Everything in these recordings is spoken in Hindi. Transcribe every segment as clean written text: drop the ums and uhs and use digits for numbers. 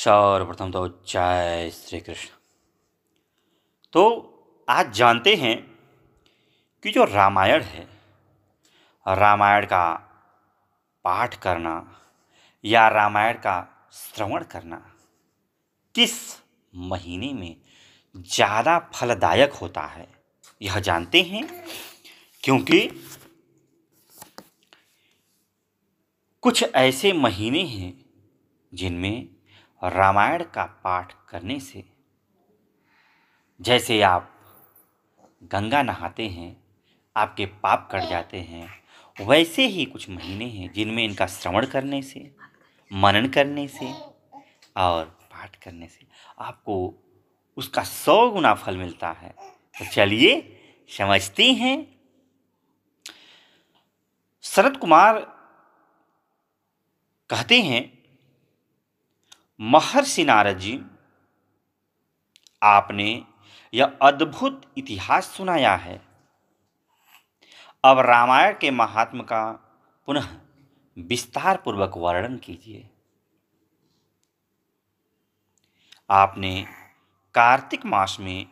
सर्वप्रथम तो जय श्री कृष्ण। तो आज जानते हैं कि जो रामायण है, रामायण का पाठ करना या रामायण का श्रवण करना किस महीने में ज़्यादा फलदायक होता है, यह जानते हैं। क्योंकि कुछ ऐसे महीने हैं जिनमें रामायण का पाठ करने से, जैसे आप गंगा नहाते हैं आपके पाप कट जाते हैं, वैसे ही कुछ महीने हैं जिनमें इनका श्रवण करने से, मनन करने से और पाठ करने से आपको उसका 100 गुना फल मिलता है। तो चलिए समझते हैं। शरद कुमार कहते हैं, महर्षि नारद जी, आपने यह अद्भुत इतिहास सुनाया है। अब रामायण के महात्म का पुनः विस्तार पूर्वक वर्णन कीजिए। आपने कार्तिक मास में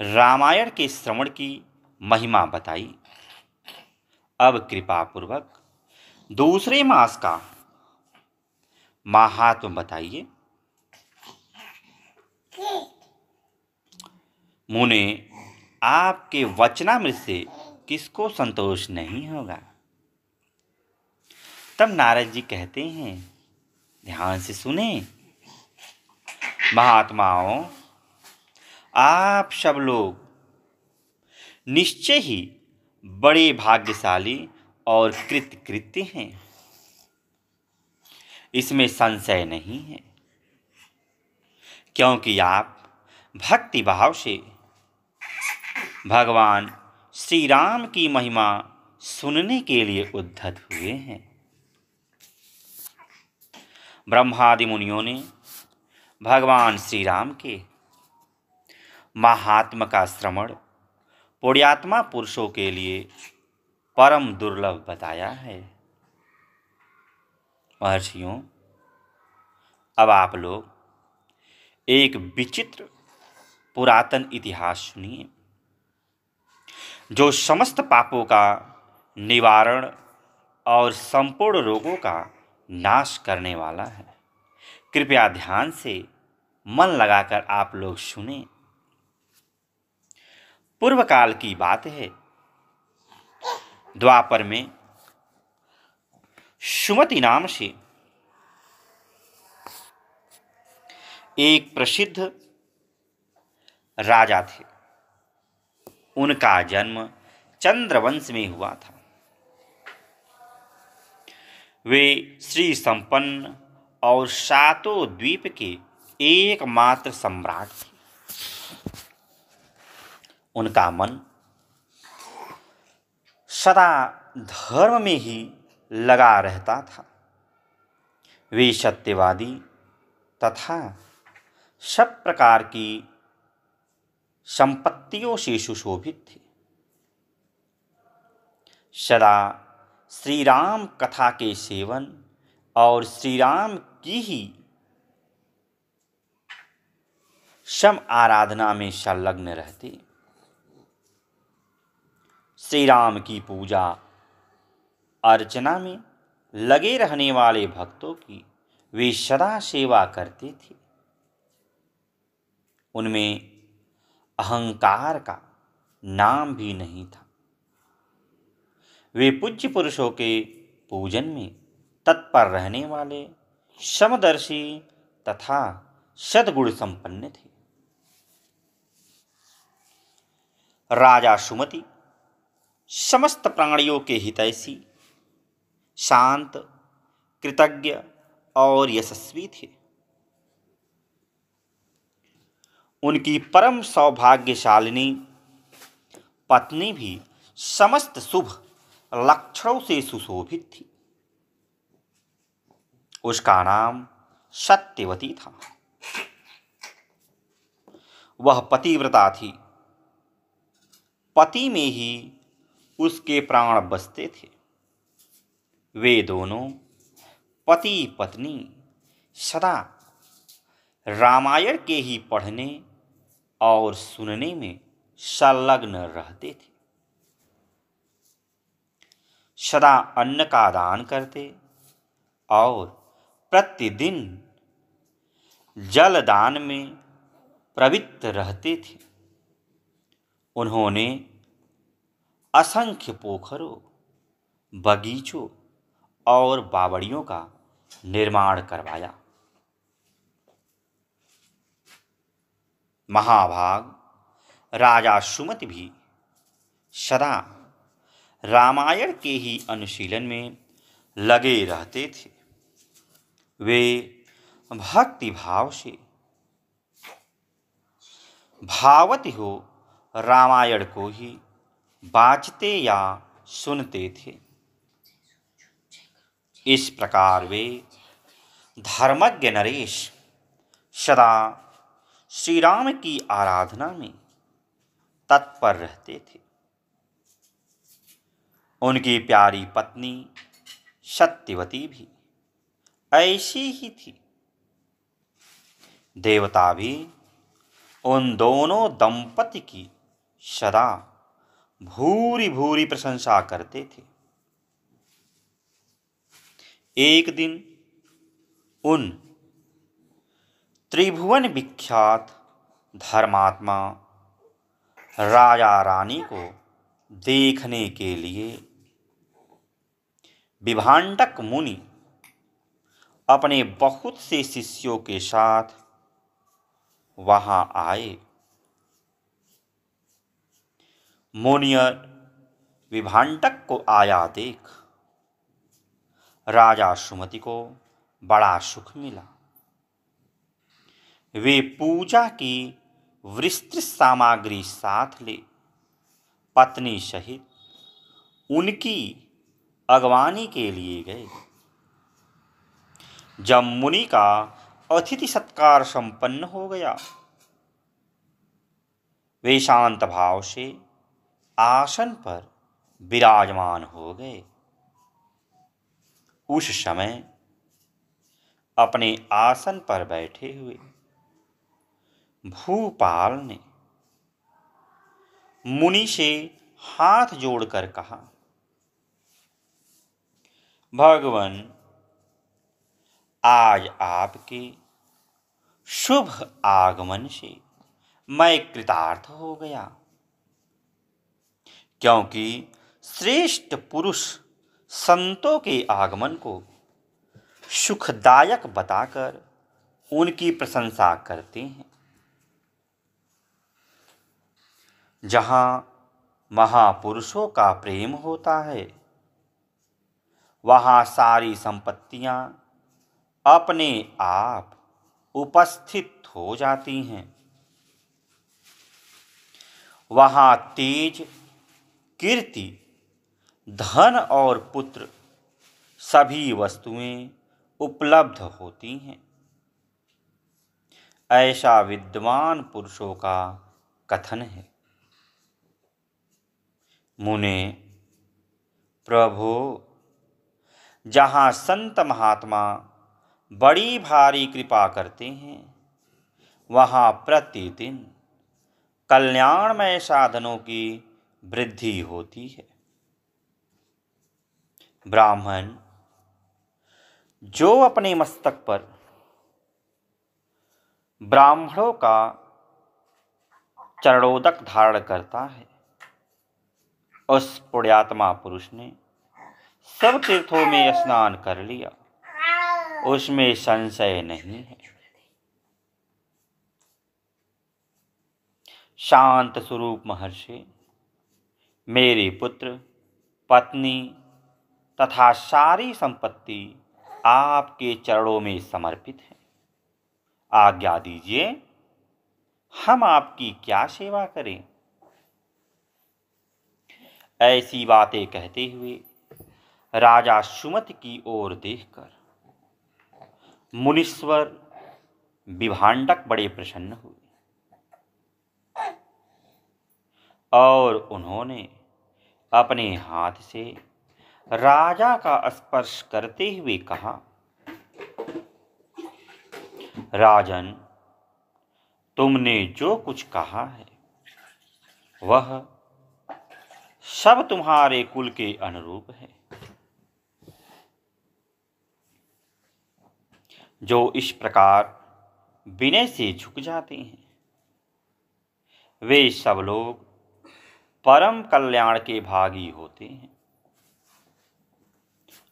रामायण के श्रवण की महिमा बताई। अब कृपा पूर्वक दूसरे मास का महात्म बताइए। मुने, आपके वचनामृत से किसको संतोष नहीं होगा। तब नारद जी कहते हैं, ध्यान से सुने। महात्माओं, आप सब लोग निश्चय ही बड़े भाग्यशाली और कृतकृत्य हैं, इसमें संशय नहीं है। क्योंकि आप भक्ति भाव से भगवान श्री राम की महिमा सुनने के लिए उद्धत हुए हैं। ब्रह्मादि मुनियों ने भगवान श्री राम के महात्म का श्रवण पुण्यात्मा पुरुषों के लिए परम दुर्लभ बताया है। महर्षियों, अब आप लोग एक विचित्र पुरातन इतिहास सुनिए, जो समस्त पापों का निवारण और संपूर्ण रोगों का नाश करने वाला है। कृपया ध्यान से मन लगाकर आप लोग सुने। पूर्व काल की बात है। द्वापर में सुमति नाम से एक प्रसिद्ध राजा थे। उनका जन्म चंद्रवंश में हुआ था। वे श्री संपन्न और सातों द्वीप के एकमात्र सम्राट थे। उनका मन सदा धर्म में ही लगा रहता था। वे सत्यवादी तथा सब प्रकार की संपत्तियों से सुशोभित थे। सदा श्री राम कथा के सेवन और श्री राम की ही सम आराधना में संलग्न रहते। श्री राम की पूजा अर्चना में लगे रहने वाले भक्तों की वे सदा सेवा करते थे। उनमें अहंकार का नाम भी नहीं था। वे पूज्य पुरुषों के पूजन में तत्पर रहने वाले समदर्शी तथा सद्गुण संपन्न थे। राजा सुमति समस्त प्राणियों के हितैषी, शांत, कृतज्ञ और यशस्वी थे। उनकी परम सौभाग्यशालिनी पत्नी भी समस्त शुभ लक्षणों से सुशोभित थी। उसका नाम सत्यवती था। वह पतिव्रता थी। पति में ही उसके प्राण बसते थे। वे दोनों पति पत्नी सदा रामायण के ही पढ़ने और सुनने में संलग्न रहते थे। सदा अन्न का दान करते और प्रतिदिन जल दान में प्रवृत्त रहते थे। उन्होंने असंख्य पोखरों, बगीचों और बावड़ियों का निर्माण करवाया। महाभाग राजा सुमति भी सदा रामायण के ही अनुशीलन में लगे रहते थे। वे भक्ति भाव से भावती हो रामायण को ही बाँचते या सुनते थे। इस प्रकार वे धर्मज्ञ नरेश सदा श्री राम की आराधना में तत्पर रहते थे। उनकी प्यारी पत्नी सत्यवती भी ऐसी ही थी। देवता भी उन दोनों दंपति की सदा भूरी भूरी प्रशंसा करते थे। एक दिन उन त्रिभुवन विख्यात धर्मात्मा राजा रानी को देखने के लिए विभांडक मुनि अपने बहुत से शिष्यों के साथ वहां आए। मुनियर विभांडक को आया देख राजा सुमति को बड़ा सुख मिला। वे पूजा की विस्तृत सामग्री साथ ले पत्नी सहित उनकी अगवानी के लिए गए। जब मुनि का अतिथि सत्कार संपन्न हो गया, वे शांत भाव से आसन पर विराजमान हो गए। उस समय अपने आसन पर बैठे हुए भूपाल ने मुनि से हाथ जोड़कर कहा, भगवान, आज आपके शुभ आगमन से मैं कृतार्थ हो गया, क्योंकि श्रेष्ठ पुरुष संतों के आगमन को सुखदायक बताकर उनकी प्रशंसा करते हैं। जहाँ महापुरुषों का प्रेम होता है, वहाँ सारी संपत्तियाँ अपने आप उपस्थित हो जाती हैं। वहाँ तेज, कीर्ति, धन और पुत्र सभी वस्तुएं उपलब्ध होती हैं। ऐसा विद्वान पुरुषों का कथन है। मुने, प्रभो, जहाँ संत महात्मा बड़ी भारी कृपा करते हैं, वहाँ प्रतिदिन कल्याणमय साधनों की वृद्धि होती है। ब्राह्मण जो अपने मस्तक पर ब्राह्मणों का चरणोदक धारण करता है, उस पुण्यात्मा पुरुष ने सब तीर्थों में स्नान कर लिया, उसमें संशय नहीं है। शांत स्वरूप महर्षि, मेरे पुत्र, पत्नी तथा सारी संपत्ति आपके चरणों में समर्पित है। आज्ञा दीजिए, हम आपकी क्या सेवा करें। ऐसी बातें कहते हुए राजा सुमति की ओर देखकर मुनीश्वर विभांडक बड़े प्रसन्न हुए और उन्होंने अपने हाथ से राजा का स्पर्श करते हुए कहा, राजन, तुमने जो कुछ कहा है वह सब तुम्हारे कुल के अनुरूप है। जो इस प्रकार विनय से झुक जाते हैं वे सब लोग परम कल्याण के भागी होते हैं।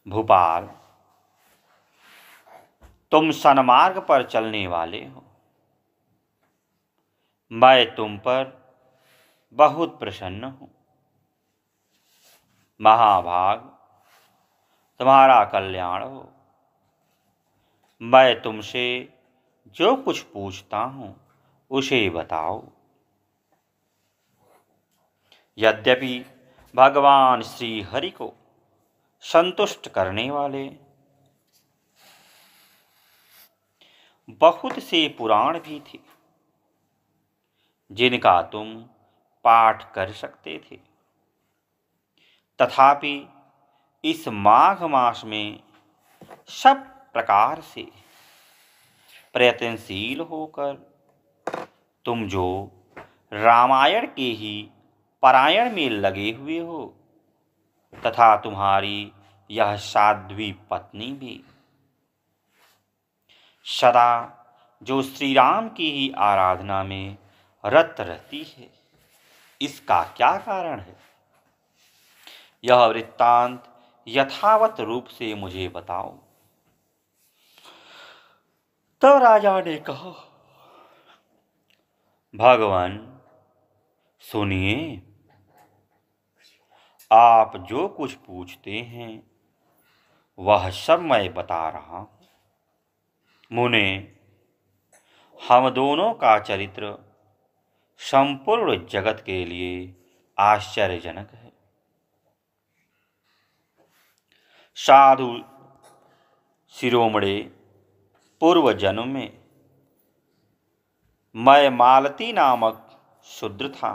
भूपाल, तुम सन्मार्ग पर चलने वाले हो। मैं तुम पर बहुत प्रसन्न हूं। महाभाग, तुम्हारा कल्याण हो। मैं तुमसे जो कुछ पूछता हूं उसे बताओ। यद्यपि भगवान श्री हरि को संतुष्ट करने वाले बहुत से पुराण भी थे जिनका तुम पाठ कर सकते थे, तथापि इस माघ मास में सब प्रकार से प्रयत्नशील होकर तुम जो रामायण के ही पारायण में लगे हुए हो तथा तुम्हारी यह साध्वी पत्नी भी सदा जो श्री राम की ही आराधना में रत रहती है, इसका क्या कारण है? यह वृत्तांत यथावत रूप से मुझे बताओ। तब राजा ने कहा, भगवान सुनिए, आप जो कुछ पूछते हैं वह सब मैं बता रहा हूं। मुने, हम दोनों का चरित्र संपूर्ण जगत के लिए आश्चर्यजनक है। साधु शिरोमणे, पूर्व जन्म में मैं मालती नामक शूद्र था।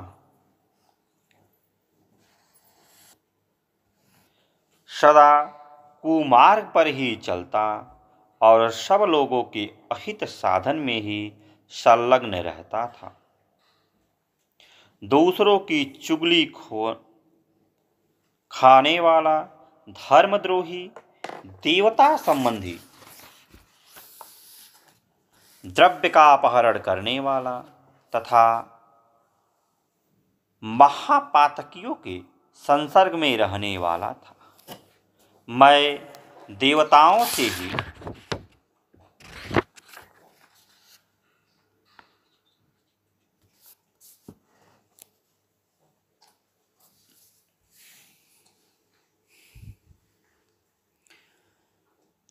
सदा कुमार्ग पर ही चलता और सब लोगों के अहित साधन में ही संलग्न रहता था। दूसरों की चुगली खाने वाला, धर्मद्रोही, देवता संबंधी, द्रव्य का अपहरण करने वाला तथा महापातकियों के संसर्ग में रहने वाला था। मैं देवताओं से ही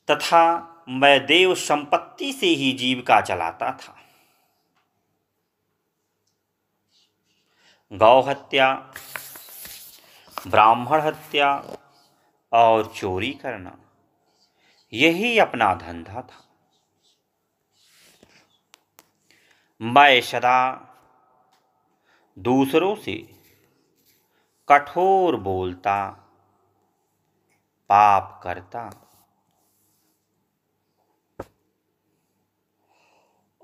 तथा मैं देव संपत्ति से ही जीविका चलाता था। गौ हत्या, ब्राह्मण हत्या और चोरी करना यही अपना धंधा था। मैं सदा दूसरों से कठोर बोलता, पाप करता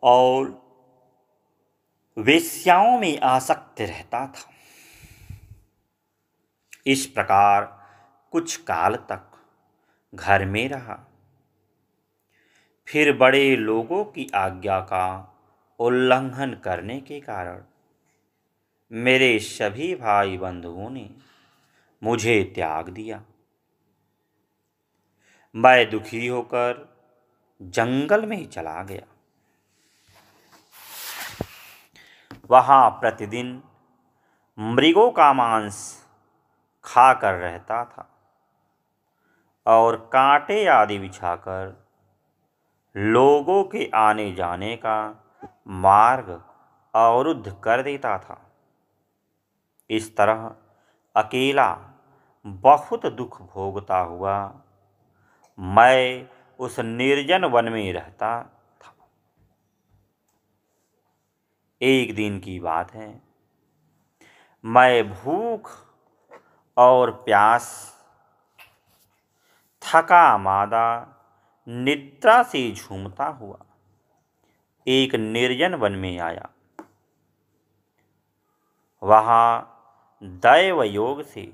और वेश्याओं में आसक्त रहता था। इस प्रकार कुछ काल तक घर में रहा। फिर बड़े लोगों की आज्ञा का उल्लंघन करने के कारण मेरे सभी भाई बंधुओं ने मुझे त्याग दिया। मैं दुखी होकर जंगल में चला गया। वहां प्रतिदिन मृगों का मांस खाकर रहता था और कांटे आदि बिछाकर लोगों के आने जाने का मार्ग अवरुद्ध कर देता था। इस तरह अकेला बहुत दुख भोगता हुआ मैं उस निर्जन वन में रहता था। एक दिन की बात है, मैं भूख और प्यास, थका मादा, निद्रा से झूमता हुआ एक निर्जन वन में आया। वहाँ दैव योग से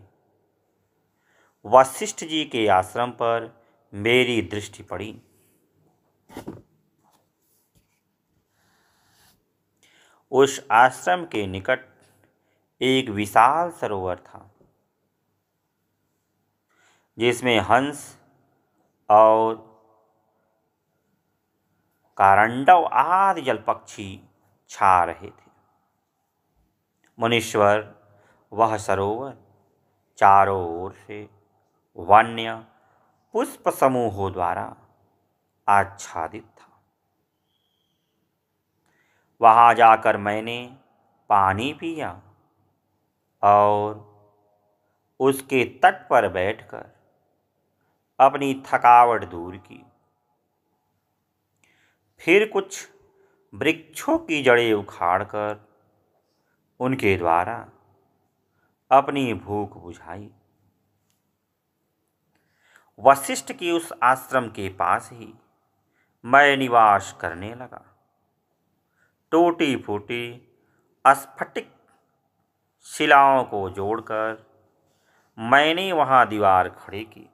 वशिष्ठ जी के आश्रम पर मेरी दृष्टि पड़ी। उस आश्रम के निकट एक विशाल सरोवर था, जिसमें हंस और कारंडव आदि जलपक्षी छा रहे थे। मुनीश्वर, वह सरोवर चारों ओर से वन्य पुष्प समूहों द्वारा आच्छादित था। वहां जाकर मैंने पानी पिया और उसके तट पर बैठकर अपनी थकावट दूर की। फिर कुछ वृक्षों की जड़ें उखाड़कर उनके द्वारा अपनी भूख बुझाई। वशिष्ठ की उस आश्रम के पास ही मैं निवास करने लगा। टूटी फूटी स्फटिक शिलाओं को जोड़कर मैंने वहां दीवार खड़ी की।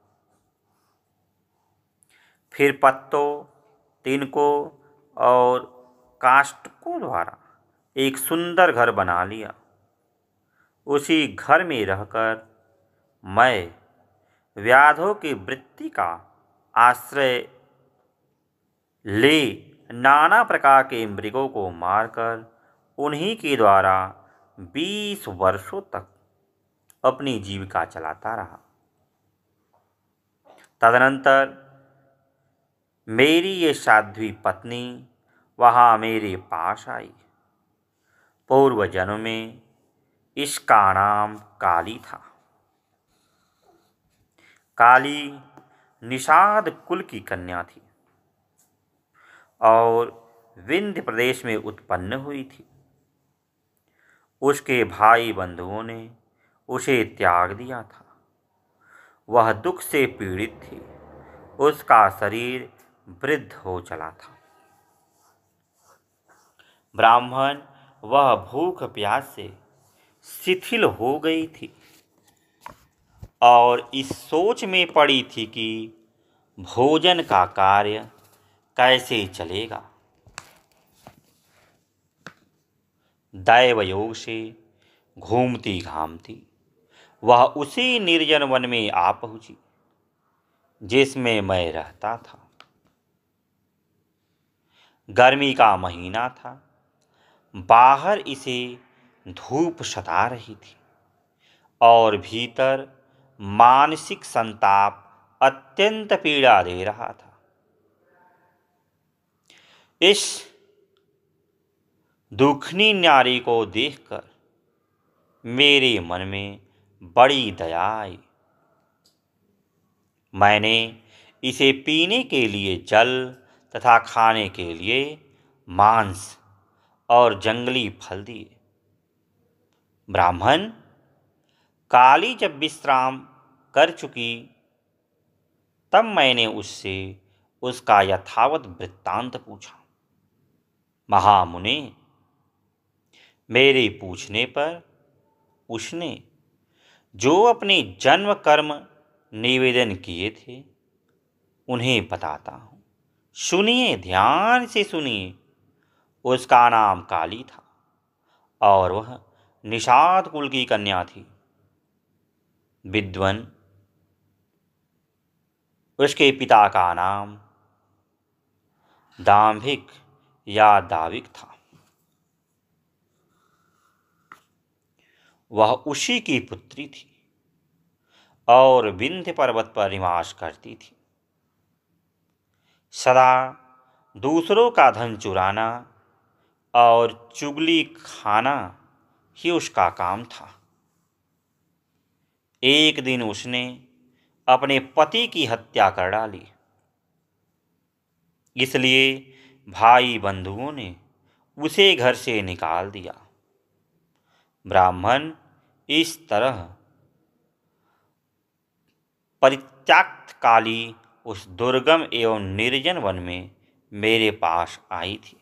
फिर पत्तों, तिनकों और काष्ठों द्वारा एक सुंदर घर बना लिया। उसी घर में रहकर मैं व्याधों की वृत्ति का आश्रय ले नाना प्रकार के मृगों को मारकर उन्हीं के द्वारा 20 वर्षों तक अपनी जीविका चलाता रहा। तदनंतर मेरी ये साध्वी पत्नी वहाँ मेरे पास आई। पूर्व जन्म में इसका नाम काली था। काली निषाद कुल की कन्या थी और विंध्य प्रदेश में उत्पन्न हुई थी। उसके भाई बंधुओं ने उसे त्याग दिया था। वह दुख से पीड़ित थी। उसका शरीर वृद्ध हो चला था। ब्राह्मण, वह भूख प्यास से शिथिल हो गई थी और इस सोच में पड़ी थी कि भोजन का कार्य कैसे चलेगा। दैव योग से घूमती घामती वह उसी निर्जन वन में आ पहुंची जिसमें मैं रहता था। गर्मी का महीना था। बाहर इसे धूप सता रही थी और भीतर मानसिक संताप अत्यंत पीड़ा दे रहा था। इस दुखनी नारी को देखकर मेरे मन में बड़ी दया आई। मैंने इसे पीने के लिए जल तथा खाने के लिए मांस और जंगली फल दिए। ब्राह्मण, काली जब विश्राम कर चुकी तब मैंने उससे उसका यथावत वृत्तांत पूछा। महामुने, मेरे पूछने पर उसने जो अपने जन्म कर्म निवेदन किए थे उन्हें बताता हूँ। सुनिए, ध्यान से सुनिए। उसका नाम काली था और वह निषाद कुल की कन्या थी। विद्वन, उसके पिता का नाम दाम्भिक या दाविक था। वह उसी की पुत्री थी और विंध्य पर्वत पर निवास करती थी। सदा दूसरों का धन चुराना और चुगली खाना ही उसका काम था। एक दिन उसने अपने पति की हत्या कर डाली। इसलिए भाई बंधुओं ने उसे घर से निकाल दिया। ब्राह्मण, इस तरह परित्यक्त काली उस दुर्गम एवं निर्जन वन में मेरे पास आई थी।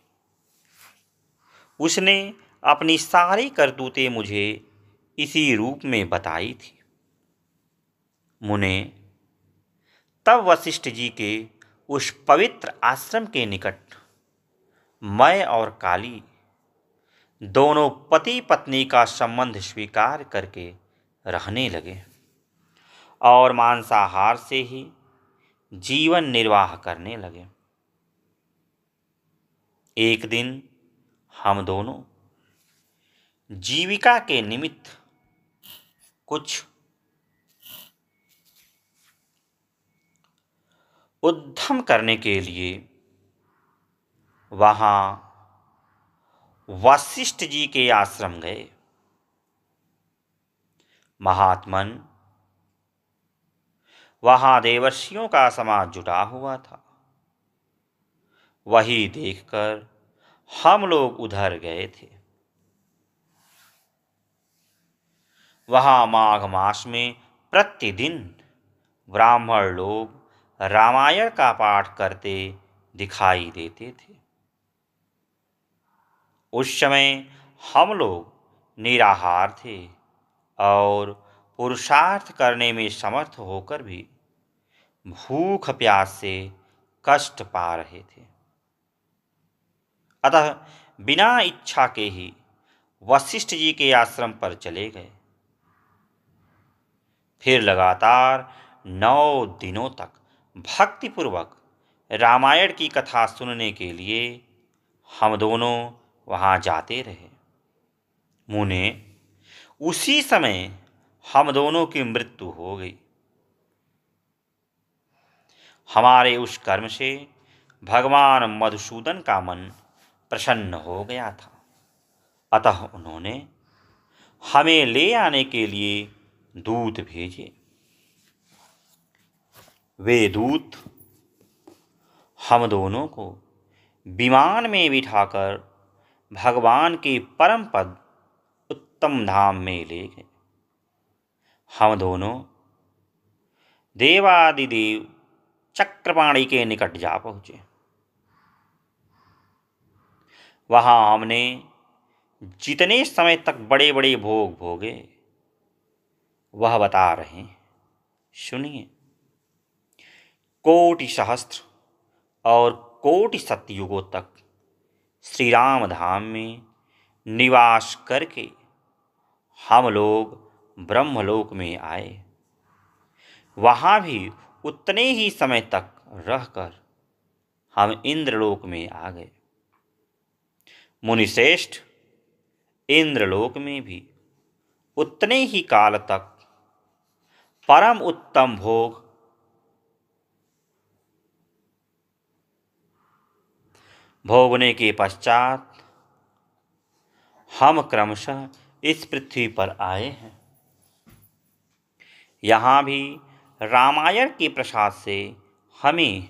उसने अपनी सारी करतूतें मुझे इसी रूप में बताई थी। मुने, तब वशिष्ठ जी के उस पवित्र आश्रम के निकट मैं और काली दोनों पति पत्नी का संबंध स्वीकार करके रहने लगे और मांसाहार से ही जीवन निर्वाह करने लगे। एक दिन हम दोनों जीविका के निमित्त कुछ उद्यम करने के लिए वहां वशिष्ठ जी के आश्रम गए। महात्मन, वहां देवर्षियों का समाज जुटा हुआ था। वही देखकर हम लोग उधर गए थे। वहां माघ मास में प्रतिदिन ब्राह्मण लोग रामायण का पाठ करते दिखाई देते थे। उस समय हम लोग निराहार थे और पुरुषार्थ करने में समर्थ होकर भी भूख प्यास से कष्ट पा रहे थे। अतः बिना इच्छा के ही वशिष्ठ जी के आश्रम पर चले गए। फिर लगातार 9 दिनों तक भक्तिपूर्वक रामायण की कथा सुनने के लिए हम दोनों वहां जाते रहे। मुने, उसी समय हम दोनों की मृत्यु हो गई। हमारे उस कर्म से भगवान मधुसूदन का मन प्रसन्न हो गया था। अतः उन्होंने हमें ले आने के लिए दूत भेजे। वे दूत हम दोनों को विमान में बिठाकर भगवान के परम पद उत्तम धाम में ले गए। हम दोनों देवादिदेव चक्रपाणि के निकट जा पहुंचे। वहां हमने जितने समय तक बड़े बड़े भोग भोगे वह बता रहे हैं, सुनिए। कोटि सहस्त्र और कोटि सतयुगों तक श्री राम धाम में निवास करके हम लोग ब्रह्मलोक में आए। वहां भी उतने ही समय तक रहकर हम इंद्रलोक में आ गए। मुनिश्रेष्ठ, इंद्रलोक में भी उतने ही काल तक परम उत्तम भोग भोगने के पश्चात हम क्रमशः इस पृथ्वी पर आए हैं। यहाँ भी रामायण के प्रसाद से हमें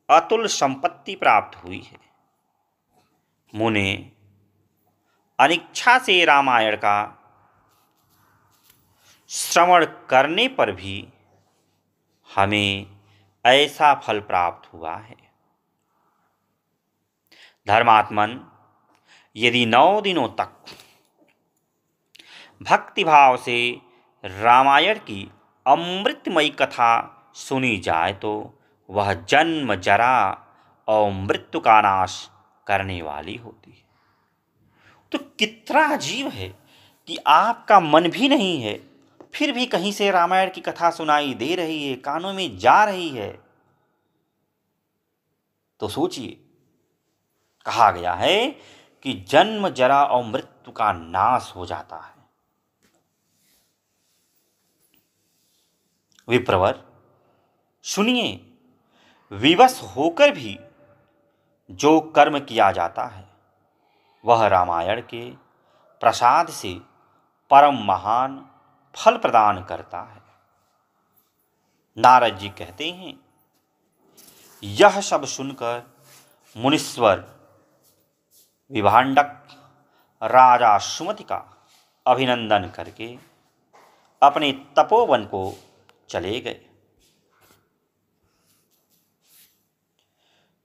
अतुल संपत्ति प्राप्त हुई है। मुने, अनिच्छा से रामायण का श्रवण करने पर भी हमें ऐसा फल प्राप्त हुआ है। धर्मात्मन, यदि 9 दिनों तक भक्तिभाव से रामायण की अमृतमयी कथा सुनी जाए तो वह जन्म जरा और मृत्यु का नाश करने वाली होती है। तो कितना अजीब है कि आपका मन भी नहीं है, फिर भी कहीं से रामायण की कथा सुनाई दे रही है, कानों में जा रही है। तो सोचिए, कहा गया है कि जन्म जरा और मृत्यु का नाश हो जाता है। विप्रवर, सुनिए, विवश होकर भी जो कर्म किया जाता है वह रामायण के प्रसाद से परम महान फल प्रदान करता है। नारद जी कहते हैं, यह सब सुनकर मुनीश्वर विभांडक राजा सुमति का अभिनंदन करके अपने तपोवन को चले गए।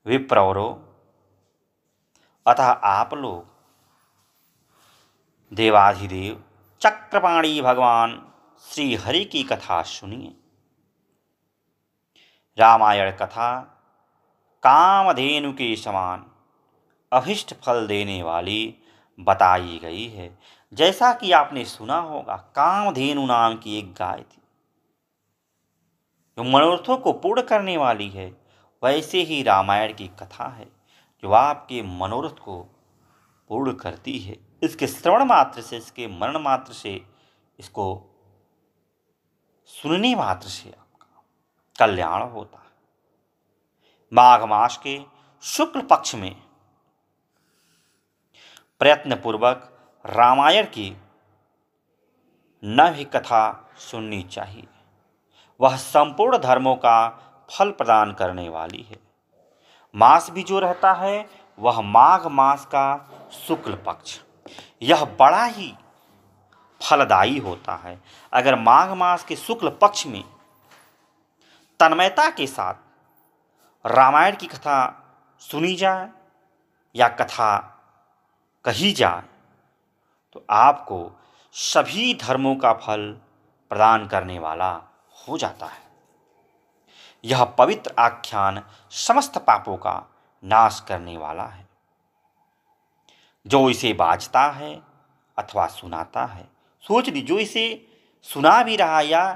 विप्रवरों, अतः आप लोग देवाधिदेव चक्रपाणी भगवान श्री हरि की कथा सुनिए। रामायण कथा कामधेनु के समान अभिष्ट फल देने वाली बताई गई है। जैसा कि आपने सुना होगा, कामधेनु नाम की एक गाय थी जो मनोरथों को पूर्ण करने वाली है। वैसे ही रामायण की कथा है जो आपके मनोरथ को पूर्ण करती है। इसके श्रवण मात्र से, इसके मनन मात्र से, इसको सुनने मात्र से आपका कल्याण होता है। माघ मास के शुक्ल पक्ष में प्रयत्न पूर्वक रामायण की नवी कथा सुननी चाहिए। वह संपूर्ण धर्मों का फल प्रदान करने वाली है। मास भी जो रहता है वह माघ मास का शुक्ल पक्ष, यह बड़ा ही फलदायी होता है। अगर माघ मास के शुक्ल पक्ष में तन्मयता के साथ रामायण की कथा सुनी जाए या कथा कही जाए तो आपको सभी धर्मों का फल प्रदान करने वाला हो जाता है। यह पवित्र आख्यान समस्त पापों का नाश करने वाला है। जो इसे बाजता है अथवा सुनाता है, सोच लीजिए, जो इसे सुना भी रहा या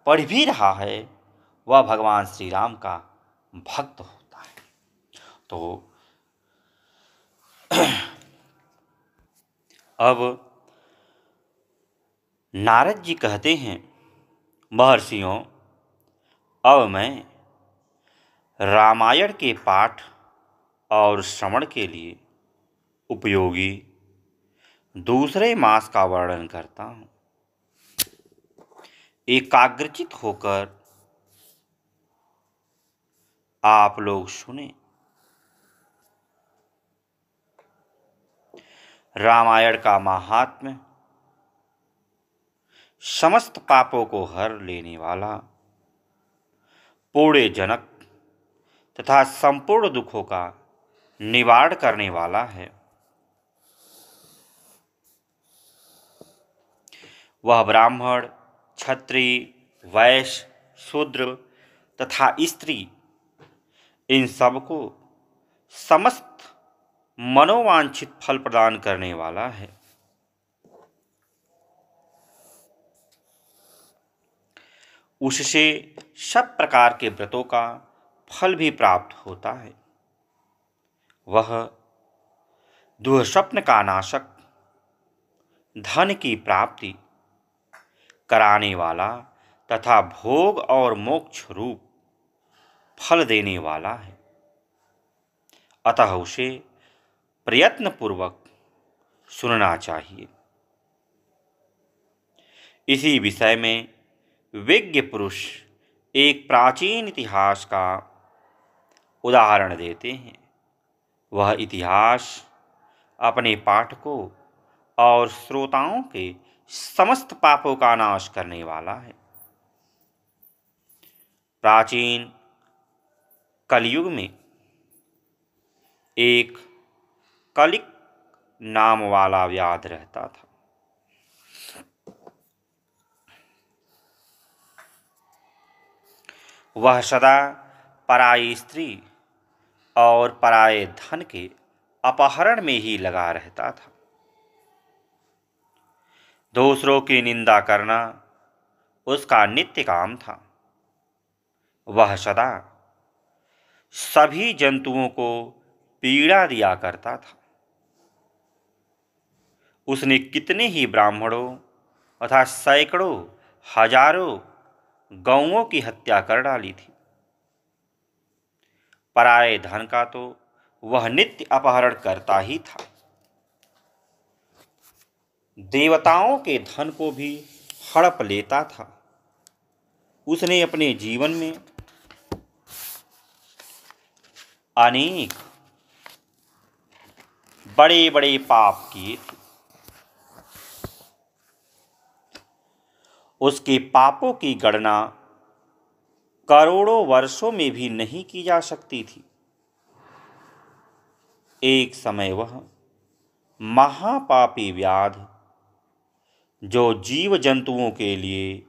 पढ़ भी रहा है वह भगवान श्री राम का भक्त होता है। तो अब नारद जी कहते हैं, महर्षियों, अब मैं रामायण के पाठ और श्रवण के लिए उपयोगी दूसरे मास का वर्णन करता हूँ। एकाग्रचित होकर आप लोग सुने। रामायण का महात्म्य समस्त पापों को हर लेने वाला, पूर्ण जनक तथा संपूर्ण दुखों का निवारण करने वाला है। वह ब्राह्मण, क्षत्रिय, वैश्य, शूद्र तथा स्त्री, इन सबको समस्त मनोवांछित फल प्रदान करने वाला है। उससे सब प्रकार के व्रतों का फल भी प्राप्त होता है। वह दुःस्वप्न का नाशक, धन की प्राप्ति कराने वाला तथा भोग और मोक्ष रूप फल देने वाला है। अतः उसे प्रयत्न पूर्वक सुनना चाहिए। इसी विषय में विज्ञ पुरुष एक प्राचीन इतिहास का उदाहरण देते हैं। वह इतिहास अपने पाठकों और श्रोताओं के समस्त पापों का नाश करने वाला है। प्राचीन कलयुग में एक कलिक नाम वाला व्याध रहता था। वह सदा पराई स्त्री और पराये धन के अपहरण में ही लगा रहता था। दूसरों की निंदा करना उसका नित्य काम था। वह सदा सभी जंतुओं को पीड़ा दिया करता था। उसने कितने ही ब्राह्मणों तथा सैकड़ों हजारों गौओं की हत्या कर डाली थी। पराये धन का तो वह नित्य अपहरण करता ही था। देवताओं के धन को भी हड़प लेता था। उसने अपने जीवन में अनेक बड़े बड़े पाप किए थे। उसके पापों की गणना करोड़ों वर्षों में भी नहीं की जा सकती थी। एक समय वह महापापी व्याध जो जीव जंतुओं के लिए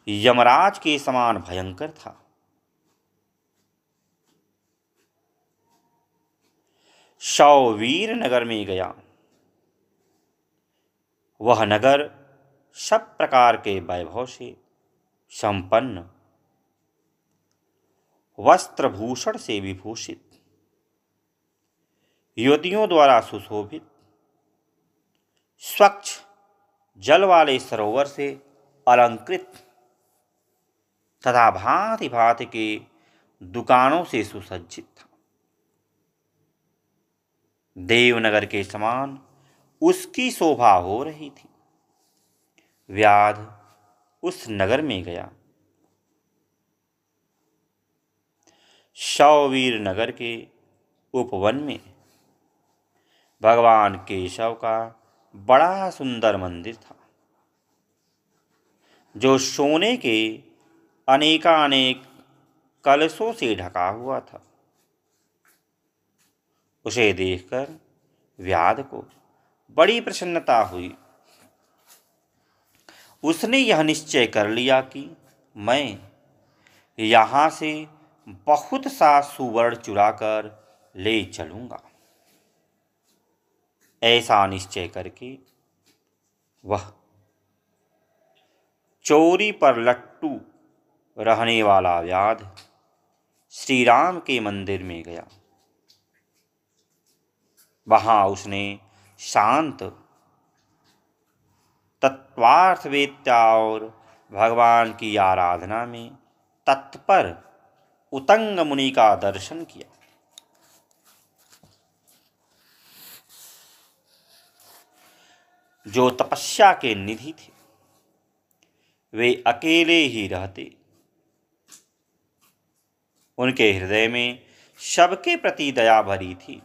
यमराज के समान भयंकर था। शौवीर नगर में गया। वह नगर सब प्रकार के वैभव से संपन्न, वस्त्रभूषण से विभूषित, युवतियों द्वारा सुशोभित, स्वच्छ जल वाले सरोवर से अलंकृत तथा भांति भांति के दुकानों से सुसज्जित था। देवनगर के समान उसकी शोभा हो रही थी। व्याध उस नगर में गया। शौवीर नगर के उपवन में भगवान केशव का बड़ा सुंदर मंदिर था, जो सोने के अनेकानेक कलशों से ढका हुआ था। उसे देखकर व्याध को बड़ी प्रसन्नता हुई। उसने यह निश्चय कर लिया कि मैं यहाँ से बहुत सा सुवर्ण चुराकर ले चलूँगा। ऐसा निश्चय करके वह चोरी पर लट्टू रहने वाला व्याध श्री राम के मंदिर में गया। वहाँ उसने शांत, तत्वार्थवेत्ता और भगवान की आराधना में तत्पर उतंग मुनि का दर्शन किया। जो तपस्या के निधि थे। वे अकेले ही रहते। उनके हृदय में सबके प्रति दया भरी थी।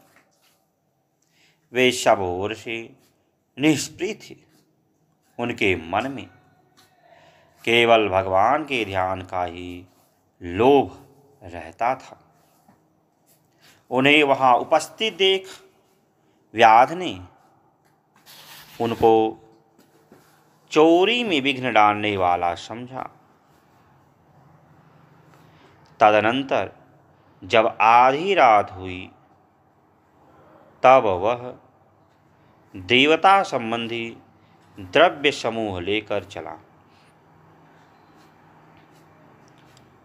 वे सब ओर से निष्प्रिय थे। उनके मन में केवल भगवान के ध्यान का ही लोभ रहता था। उन्हें वहां उपस्थित देख व्याध ने उनको चोरी में विघ्न डालने वाला समझा। तदनंतर जब आधी रात हुई तब वह देवता संबंधी द्रव्य समूह लेकर चला।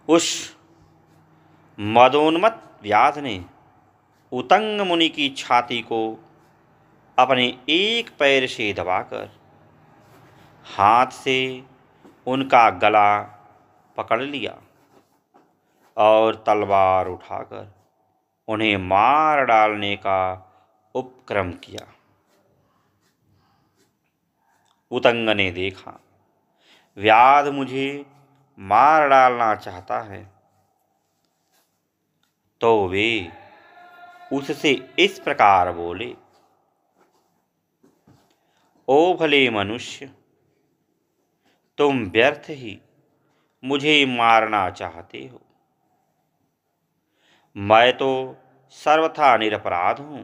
उस मदोन्मत्त व्याध ने उतंग मुनि की छाती को अपने एक पैर से दबाकर हाथ से उनका गला पकड़ लिया और तलवार उठाकर उन्हें मार डालने का उपक्रम किया। उतंग ने देखा व्याध मुझे मार डालना चाहता है, तो वे उससे इस प्रकार बोले, ओ भले मनुष्य, तुम व्यर्थ ही मुझे मारना चाहते हो। मैं तो सर्वथा निरपराध हूं।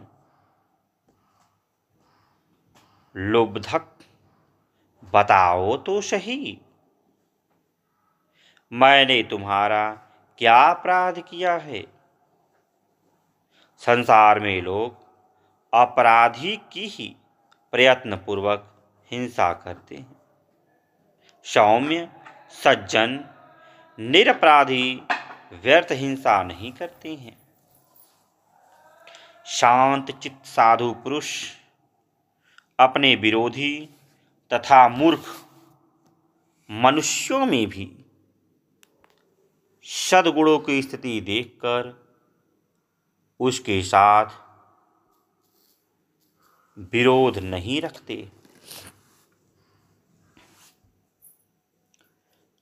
लुब्धक, बताओ तो सही, मैंने तुम्हारा क्या अपराध किया है? संसार में लोग अपराधी की ही प्रयत्न पूर्वक हिंसा करते हैं। सौम्य, सज्जन, निरपराधी व्यर्थ हिंसा नहीं करते हैं। शांत चित्त साधु पुरुष अपने विरोधी तथा मूर्ख मनुष्यों में भी सद्गुणों की स्थिति देखकर उसके साथ विरोध नहीं रखते।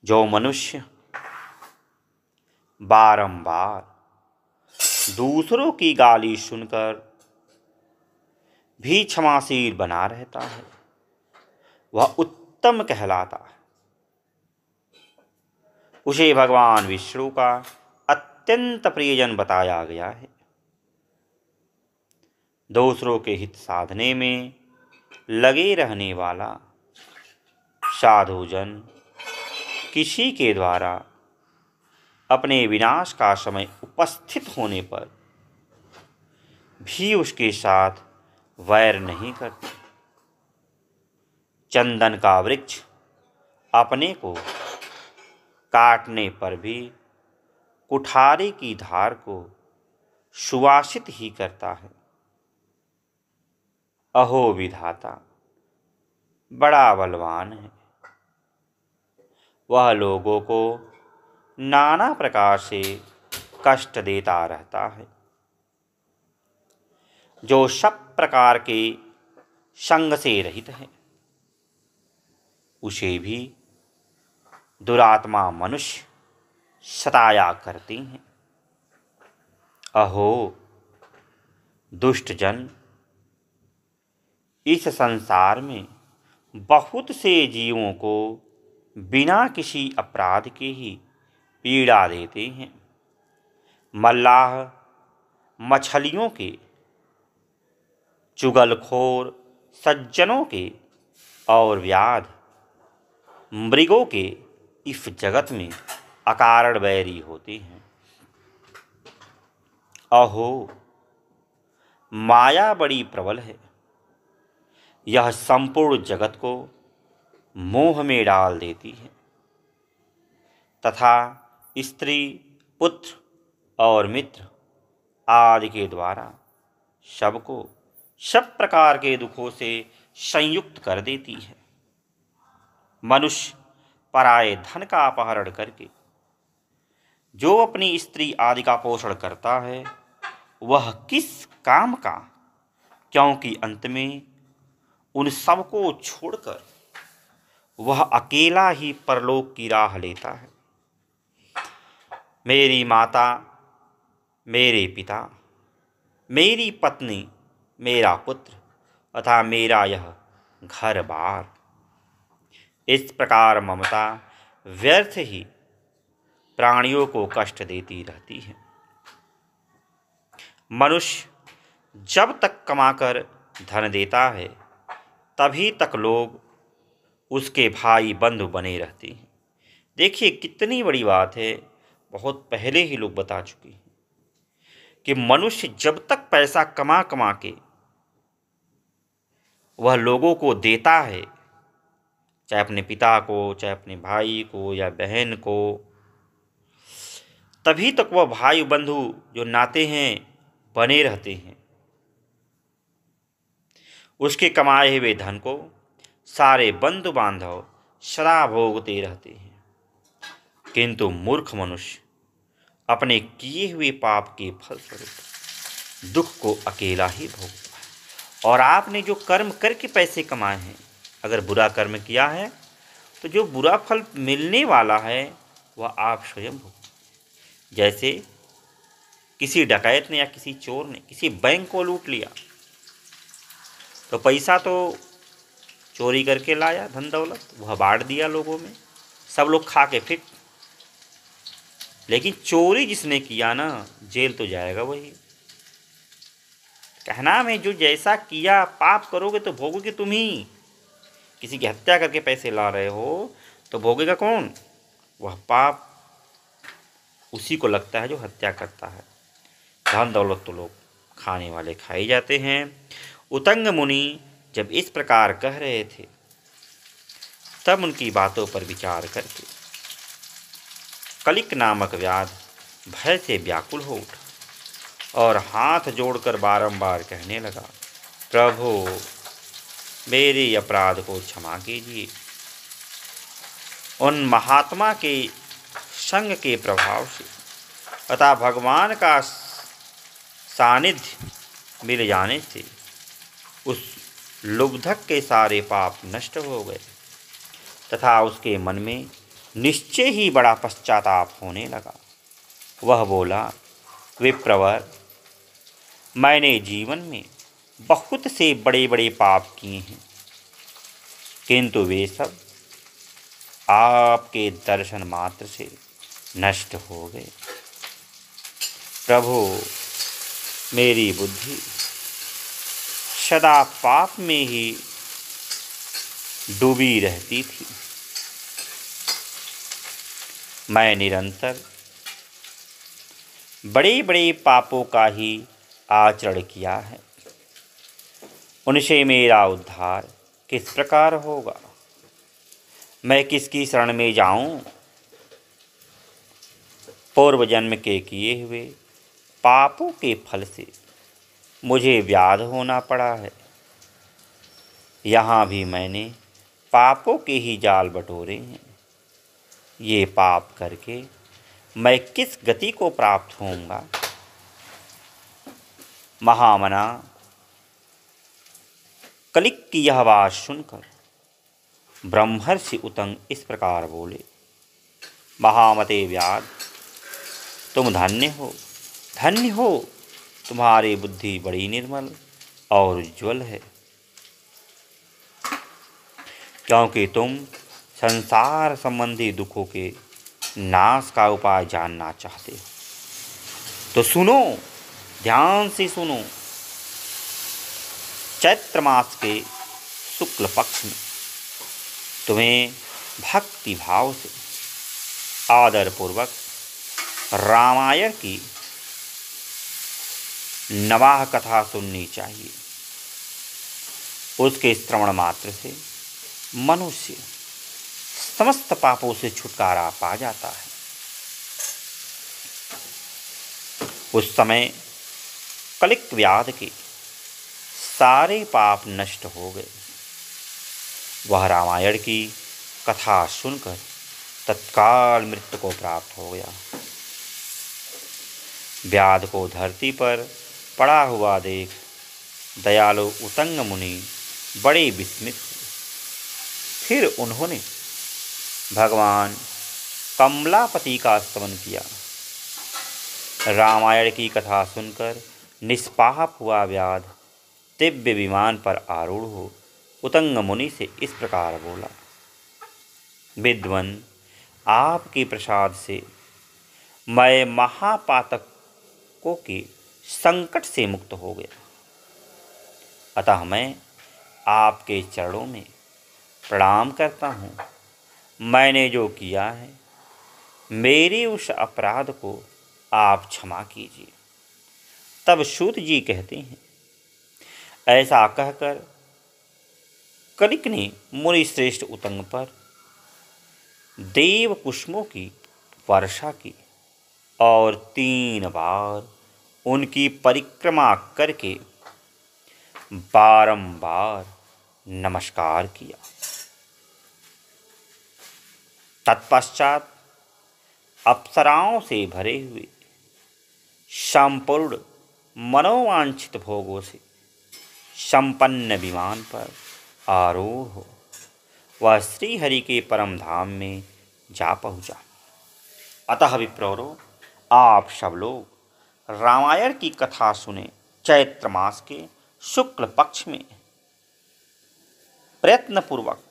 जो मनुष्य बारंबार दूसरों की गाली सुनकर भी क्षमाशील बना रहता है, वह उत्तम कहलाता है। उसे भगवान विष्णु का अत्यंत प्रियजन बताया गया है। दूसरों के हित साधने में लगे रहने वाला, साधुजन किसी के द्वारा अपने विनाश का समय उपस्थित होने पर भी उसके साथ वैर नहीं करते। चंदन का वृक्ष अपने को काटने पर भी कुठारे की धार को सुवासित ही करता है। अहो विधाता बड़ा बलवान है, वह लोगों को नाना प्रकार से कष्ट देता रहता है। जो सब प्रकार के संग से रहित है, उसे भी दुरात्मा मनुष्य सताया करते हैं। अहो दुष्ट जन, इस संसार में बहुत से जीवों को बिना किसी अपराध के ही पीड़ा देते हैं। मल्लाह मछलियों के, चुगलखोर सज्जनों के और व्याध मृगों के इस जगत में अकारण बैरी होते हैं। अहो माया बड़ी प्रबल है, यह संपूर्ण जगत को मोह में डाल देती है तथा स्त्री, पुत्र और मित्र आदि के द्वारा सबको सब प्रकार के दुखों से संयुक्त कर देती है। मनुष्य पराये धन का अपहरण करके जो अपनी स्त्री आदि का पोषण करता है, वह किस काम का, क्योंकि अंत में उन सबको छोड़कर वह अकेला ही परलोक की राह लेता है। मेरी माता, मेरे पिता, मेरी पत्नी, मेरा पुत्र तथा मेरा यह घर बार, इस प्रकार ममता व्यर्थ ही प्राणियों को कष्ट देती रहती है। मनुष्य जब तक कमाकर धन देता है, तभी तक लोग उसके भाई बंधु बने रहते हैं। देखिए कितनी बड़ी बात है, बहुत पहले ही लोग बता चुके हैं कि मनुष्य जब तक पैसा कमा कमा के वह लोगों को देता है, चाहे अपने पिता को, चाहे अपने भाई को या बहन को, तभी तक वह भाई बंधु जो नाते हैं बने रहते हैं। उसके कमाए हुए धन को सारे बंधु बांधव सदा भोगते रहते हैं, किंतु मूर्ख मनुष्य अपने किए हुए पाप के फलस्वरूप दुख को अकेला ही भोगता है। और आपने जो कर्म करके पैसे कमाए हैं, अगर बुरा कर्म किया है तो जो बुरा फल मिलने वाला है वह आप स्वयं भोगते। जैसे किसी डकैत ने या किसी चोर ने किसी बैंक को लूट लिया, तो पैसा तो चोरी करके लाया, धन दौलत वह बांट दिया लोगों में, सब लोग खा के फिट। लेकिन चोरी जिसने किया ना, जेल तो जाएगा वही। कहना में जो जैसा किया पाप करोगे तो भोगोगे तुम ही। किसी की हत्या करके पैसे ला रहे हो तो भोगेगा कौन? वह पाप उसी को लगता है जो हत्या करता है। धन दौलत तो लोग खाने वाले खाए जाते हैं। उतंग मुनि जब इस प्रकार कह रहे थे, तब उनकी बातों पर विचार करके कलिक नामक व्याध भय से व्याकुल हो उठा और हाथ जोड़कर बारंबार कहने लगा, प्रभु मेरे अपराध को क्षमा कीजिए। उन महात्मा के संग के प्रभाव से तथा भगवान का सानिध्य मिल जाने से उस लुब्धक के सारे पाप नष्ट हो गए तथा उसके मन में निश्चय ही बड़ा पश्चाताप होने लगा। वह बोला, विप्रवर, मैंने जीवन में बहुत से बड़े बड़े पाप किए हैं, किंतु वे सब आपके दर्शन मात्र से नष्ट हो गए। प्रभु मेरी बुद्धि सदा पाप में ही डूबी रहती थी। मैं निरंतर बड़े बड़े पापों का ही आचरण किया है, उनसे मेरा उद्धार किस प्रकार होगा? मैं किसकी शरण में जाऊं? पूर्व जन्म के किए हुए पापों के फल से मुझे व्याध होना पड़ा है। यहाँ भी मैंने पापों के ही जाल बटोरे हैं। ये पाप करके मैं किस गति को प्राप्त होऊंगा? महामना कलिक की यह बात सुनकर ब्रह्मर्षि उतंग इस प्रकार बोले, महामते व्याध, तुम धन्य हो, धन्य हो। तुम्हारी बुद्धि बड़ी निर्मल और उज्ज्वल है, क्योंकि तुम संसार संबंधी दुखों के नाश का उपाय जानना चाहते हो। तो सुनो, ध्यान से सुनो। चैत्र मास के शुक्ल पक्ष में तुम्हें भक्ति भाव से आदर पूर्वक रामायण की नवाह कथा सुननी चाहिए। उसके श्रवण मात्र से मनुष्य समस्त पापों से छुटकारा पा जाता है। उस समय कलिक व्याध के सारे पाप नष्ट हो गए। वह रामायण की कथा सुनकर तत्काल मृत्यु को प्राप्त हो गया। व्याध को धरती पर पड़ा हुआ देख दयालु उतंग मुनि बड़े विस्मित हुए। फिर उन्होंने भगवान कमलापति का स्तवन किया। रामायण की कथा सुनकर निष्पाप हुआ व्याध दिव्य विमान पर आरूढ़ हो उतंग मुनि से इस प्रकार बोला, विद्वन, आपके प्रसाद से मैं महापातकों के संकट से मुक्त हो गया। अतः मैं आपके चरणों में प्रणाम करता हूँ। मैंने जो किया है, मेरे उस अपराध को आप क्षमा कीजिए। तब सूत जी कहते हैं, ऐसा कहकर कलिक ने मुनि श्रेष्ठ उतंग पर देव कुसुमों की वर्षा की और 3 बार उनकी परिक्रमा करके बारंबार नमस्कार किया। तत्पश्चात अप्सराओं से भरे हुए संपूर्ण मनोवांछित भोगों से संपन्न विमान पर आरूढ़ हो वह श्री हरि के परम धाम में जा पहुँचा। अतः विप्रो, आप सब लोग रामायण की कथा सुने। चैत्र मास के शुक्ल पक्ष में प्रयत्नपूर्वक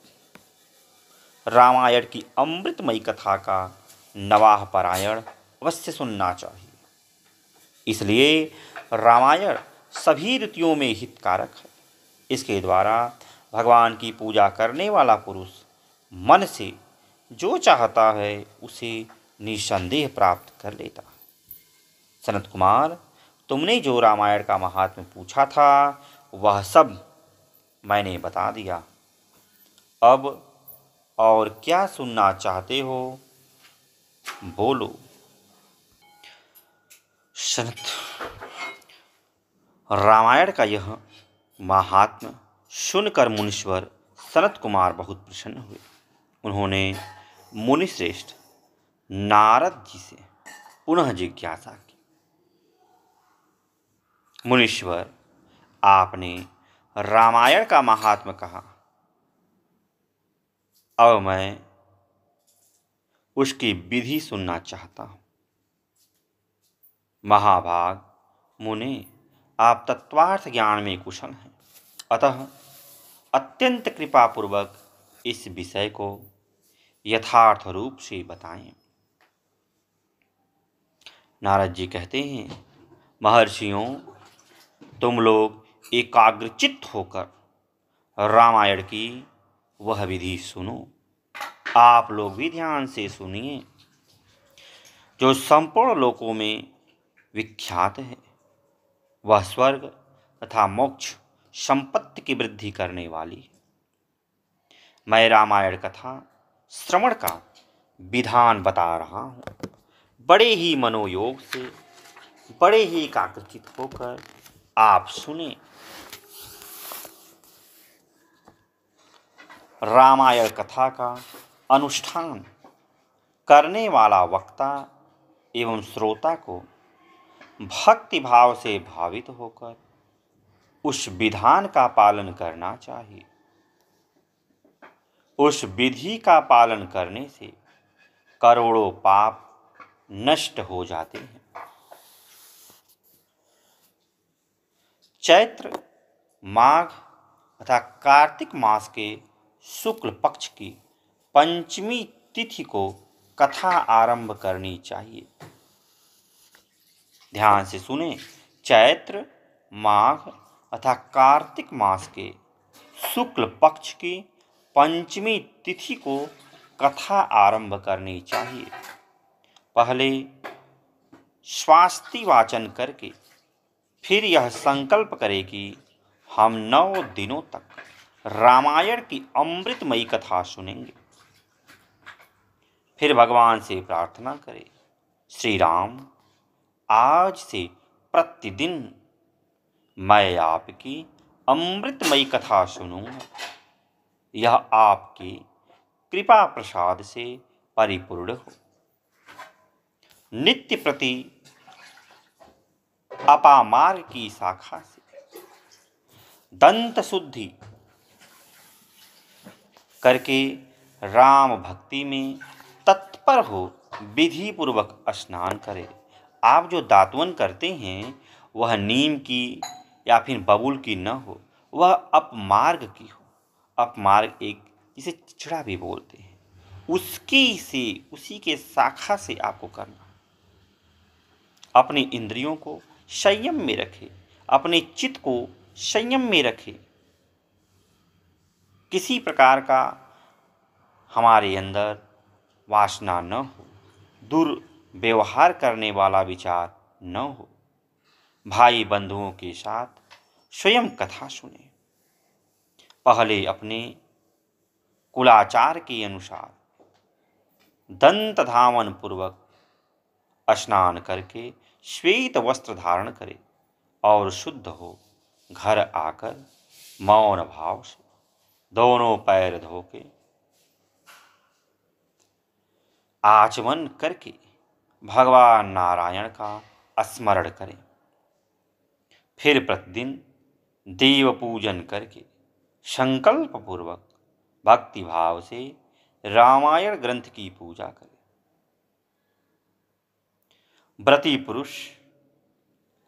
रामायण की अमृतमयी कथा का नवाह पारायण अवश्य सुनना चाहिए। इसलिए रामायण सभी ऋतुओं में हितकारक है। इसके द्वारा भगवान की पूजा करने वाला पुरुष मन से जो चाहता है उसे निसंदेह प्राप्त कर लेता। सनत कुमार, तुमने जो रामायण का महात्म्य पूछा था वह सब मैंने बता दिया। अब और क्या सुनना चाहते हो, बोलो। सनत, रामायण का यह महात्म्य सुनकर मुनीश्वर सनत कुमार बहुत प्रसन्न हुए। उन्होंने मुनिश्रेष्ठ नारद जी से पुनः जिज्ञासा की, मुनीश्वर, आपने रामायण का महात्म्य कहा, अब मैं उसकी विधि सुनना चाहता हूँ। महाभाग मुने, आप तत्वार्थ ज्ञान में कुशल हैं, अतः अत्यंत कृपापूर्वक इस विषय को यथार्थ रूप से बताएं। नारद जी कहते हैं, महर्षियों, तुम लोग एकाग्रचित्त होकर रामायण की वह विधि सुनो। आप लोग भी ध्यान से सुनिए। जो संपूर्ण लोकों में विख्यात है। वह स्वर्ग तथा मोक्ष संपत्ति की वृद्धि करने वाली है। मैं रामायण कथा श्रवण का विधान बता रहा हूँ। बड़े ही मनोयोग से, बड़े ही एकाग्रचित होकर आप सुने। रामायण कथा का अनुष्ठान करने वाला वक्ता एवं श्रोता को भक्ति भाव से भावित होकर उस विधान का पालन करना चाहिए। उस विधि का पालन करने से करोड़ों पाप नष्ट हो जाते हैं। चैत्र, माघ तथा कार्तिक मास के शुक्ल पक्ष की पंचमी तिथि को कथा आरंभ करनी चाहिए। ध्यान से सुने। चैत्र, माघ तथा कार्तिक मास के शुक्ल पक्ष की पंचमी तिथि को कथा आरंभ करनी चाहिए। पहले स्वास्ति वाचन करके फिर यह संकल्प करें कि हम 9 दिनों तक रामायण की अमृतमयी कथा सुनेंगे। फिर भगवान से प्रार्थना करें, श्री राम, आज से प्रतिदिन मैं आपकी अमृतमयी कथा सुनूंगा। यह आपकी कृपा प्रसाद से परिपूर्ण हो। नित्य प्रति अपामार्ग की शाखा से दंत शुद्धि करके राम भक्ति में तत्पर हो विधि पूर्वक स्नान करें। आप जो दातुन करते हैं वह नीम की या फिर बबूल की न हो, वह अपमार्ग की हो। अपमार्ग एक जिसे चिचड़ा भी बोलते हैं, उसी के शाखा से आपको करना। अपनी इंद्रियों को संयम में रखें, अपने चित्त को संयम में रखें। किसी प्रकार का हमारे अंदर वासना न हो, दुर्व्यवहार करने वाला विचार न हो। भाई बंधुओं के साथ स्वयं कथा सुने। पहले अपने कुलाचार के अनुसार दंत धावन पूर्वक स्नान करके श्वेत वस्त्र धारण करें और शुद्ध हो घर आकर मौन भाव से दोनों पैर धोके आचमन करके भगवान नारायण का स्मरण करें। फिर प्रतिदिन देव पूजन करके संकल्प पूर्वक भक्ति भाव से रामायण ग्रंथ की पूजा करें। व्रती पुरुष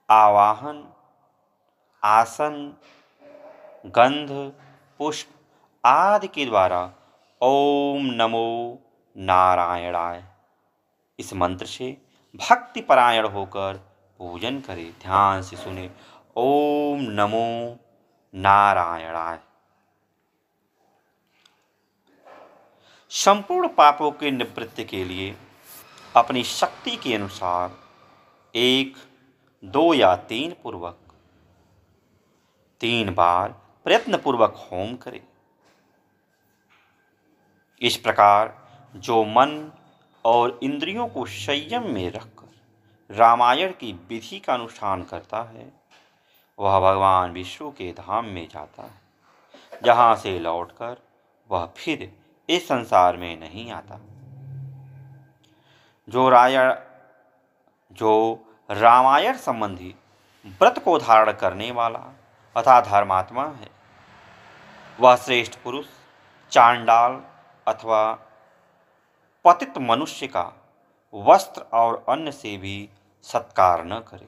आवाहन, आसन, गंध, पुष्प आदि के द्वारा ओम नमो नारायणाय इस मंत्र से भक्ति परायण होकर पूजन करें। ध्यान से सुने। ओम नमो नारायणाय। संपूर्ण पापों के निवृत्ति के लिए अपनी शक्ति के अनुसार 1, 2 या 3 बार प्रयत्न पूर्वक होम करें। इस प्रकार जो मन और इंद्रियों को संयम में रखकर रामायण की विधि का अनुष्ठान करता है, वह भगवान विष्णु के धाम में जाता है, जहाँ से लौटकर वह फिर इस संसार में नहीं आता। जो रामायण संबंधी व्रत को धारण करने वाला तथा धर्मात्मा है, वह श्रेष्ठ पुरुष, चांडाल अथवा पतित मनुष्य का वस्त्र और अन्न से भी सत्कार न करे।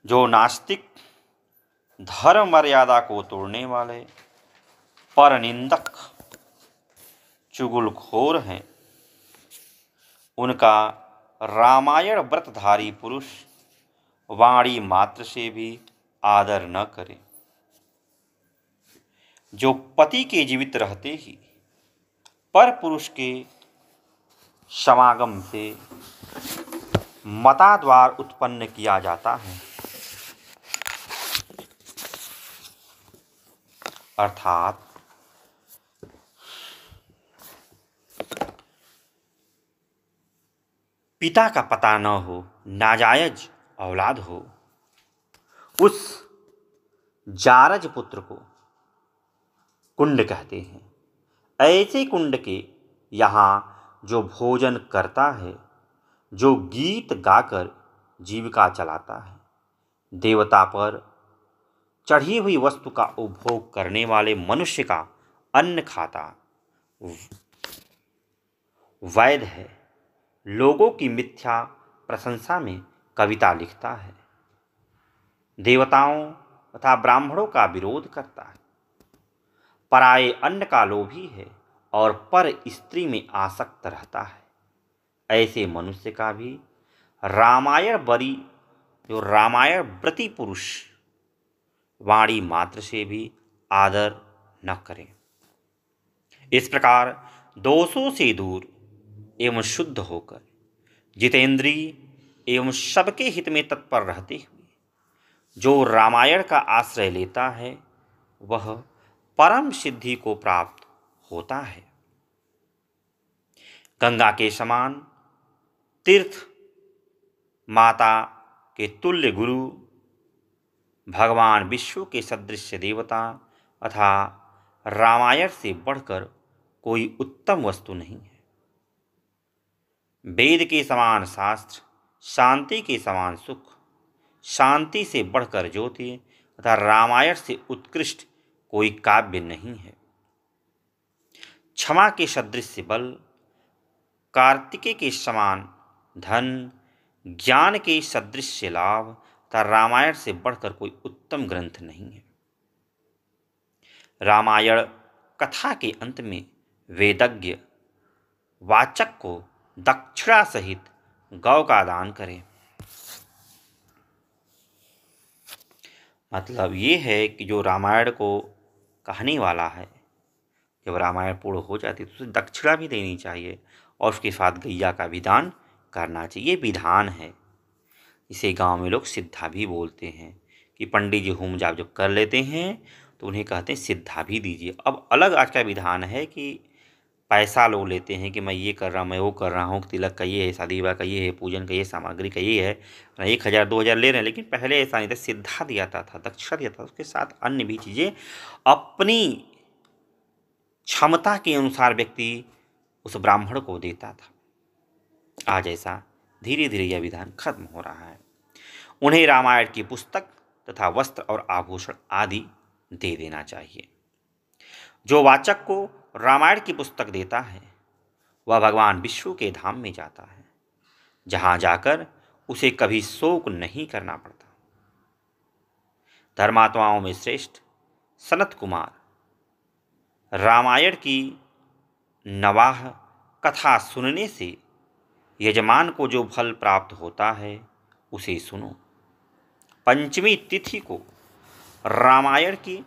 जो नास्तिक, धर्म मर्यादा को तोड़ने वाले, परनिंदक, चुगलखोर हैं, उनका रामायण व्रतधारी पुरुष वाणी मात्र से भी आदर न करे। जो पति के जीवित रहते ही पर पुरुष के समागम से मताद्वार उत्पन्न किया जाता है, अर्थात पिता का पता न हो, नाजायज औलाद हो, उस जारज पुत्र को कुंड कहते हैं। ऐसे कुंड के यहाँ जो भोजन करता है, जो गीत गाकर जीविका चलाता है, देवता पर चढ़ी हुई वस्तु का उपभोग करने वाले मनुष्य का अन्न खाता, वैध है, लोगों की मिथ्या प्रशंसा में कविता लिखता है, देवताओं तथा ब्राह्मणों का विरोध करता है, पराये अन्न का लोभी है और पर स्त्री में आसक्त रहता है। ऐसे मनुष्य का भी रामायण व्रती पुरुष वाणी मात्र से भी आदर न करें। इस प्रकार दोषों से दूर एवं शुद्ध होकर जितेंद्रिय एवं सबके हित में तत्पर रहते हुए जो रामायण का आश्रय लेता है, वह परम सिद्धि को प्राप्त होता है। गंगा के समान तीर्थ, माता के तुल्य गुरु, भगवान विष्णु के सदृश देवता तथा रामायण से बढ़कर कोई उत्तम वस्तु नहीं है। वेद के समान शास्त्र, शांति के समान सुख, शांति से बढ़कर ज्योति तथा रामायण से उत्कृष्ट कोई काव्य नहीं है। क्षमा के सदृश बल, कार्तिकेय के समान धन, ज्ञान के सदृश लाभ तथा रामायण से बढ़कर कोई उत्तम ग्रंथ नहीं है। रामायण कथा के अंत में वेदज्ञ वाचक को दक्षिणा सहित गौ का दान करें। मतलब ये है कि जो रामायण को कहने वाला है, जब रामायण पूर्ण हो जाती है तो उसे दक्षिणा भी देनी चाहिए और उसके साथ गैया का भी दान करना चाहिए। ये विधान है। इसे गांव में लोग सिद्धा भी बोलते हैं कि पंडित जी होम जाप जब कर लेते हैं तो उन्हें कहते हैं सिद्धा भी दीजिए। अब अलग आज का विधान है कि पैसा लोग लेते हैं कि मैं ये कर रहा हूँ, मैं वो कर रहा हूँ, तिलक का ये है, शादी विवाह का ये है, पूजन का ये, सामग्री का ये है, 1,000 2,000 ले रहे हैं। लेकिन पहले ऐसा नहीं था, सिद्धा दिया था, दक्षिणा दिया था, उसके साथ अन्य भी चीज़ें अपनी क्षमता के अनुसार व्यक्ति उस ब्राह्मण को देता था। आज ऐसा धीरे धीरे यह विधान खत्म हो रहा है। उन्हें रामायण की पुस्तक तथा वस्त्र और आभूषण आदि दे देना चाहिए। जो वाचक को रामायण की पुस्तक देता है वह भगवान विष्णु के धाम में जाता है, जहां जाकर उसे कभी शोक नहीं करना पड़ता। धर्मात्माओं में श्रेष्ठ सनत कुमार रामायण की नवाह कथा सुनने से यजमान को जो फल प्राप्त होता है उसे सुनो। पंचमी तिथि को रामायण की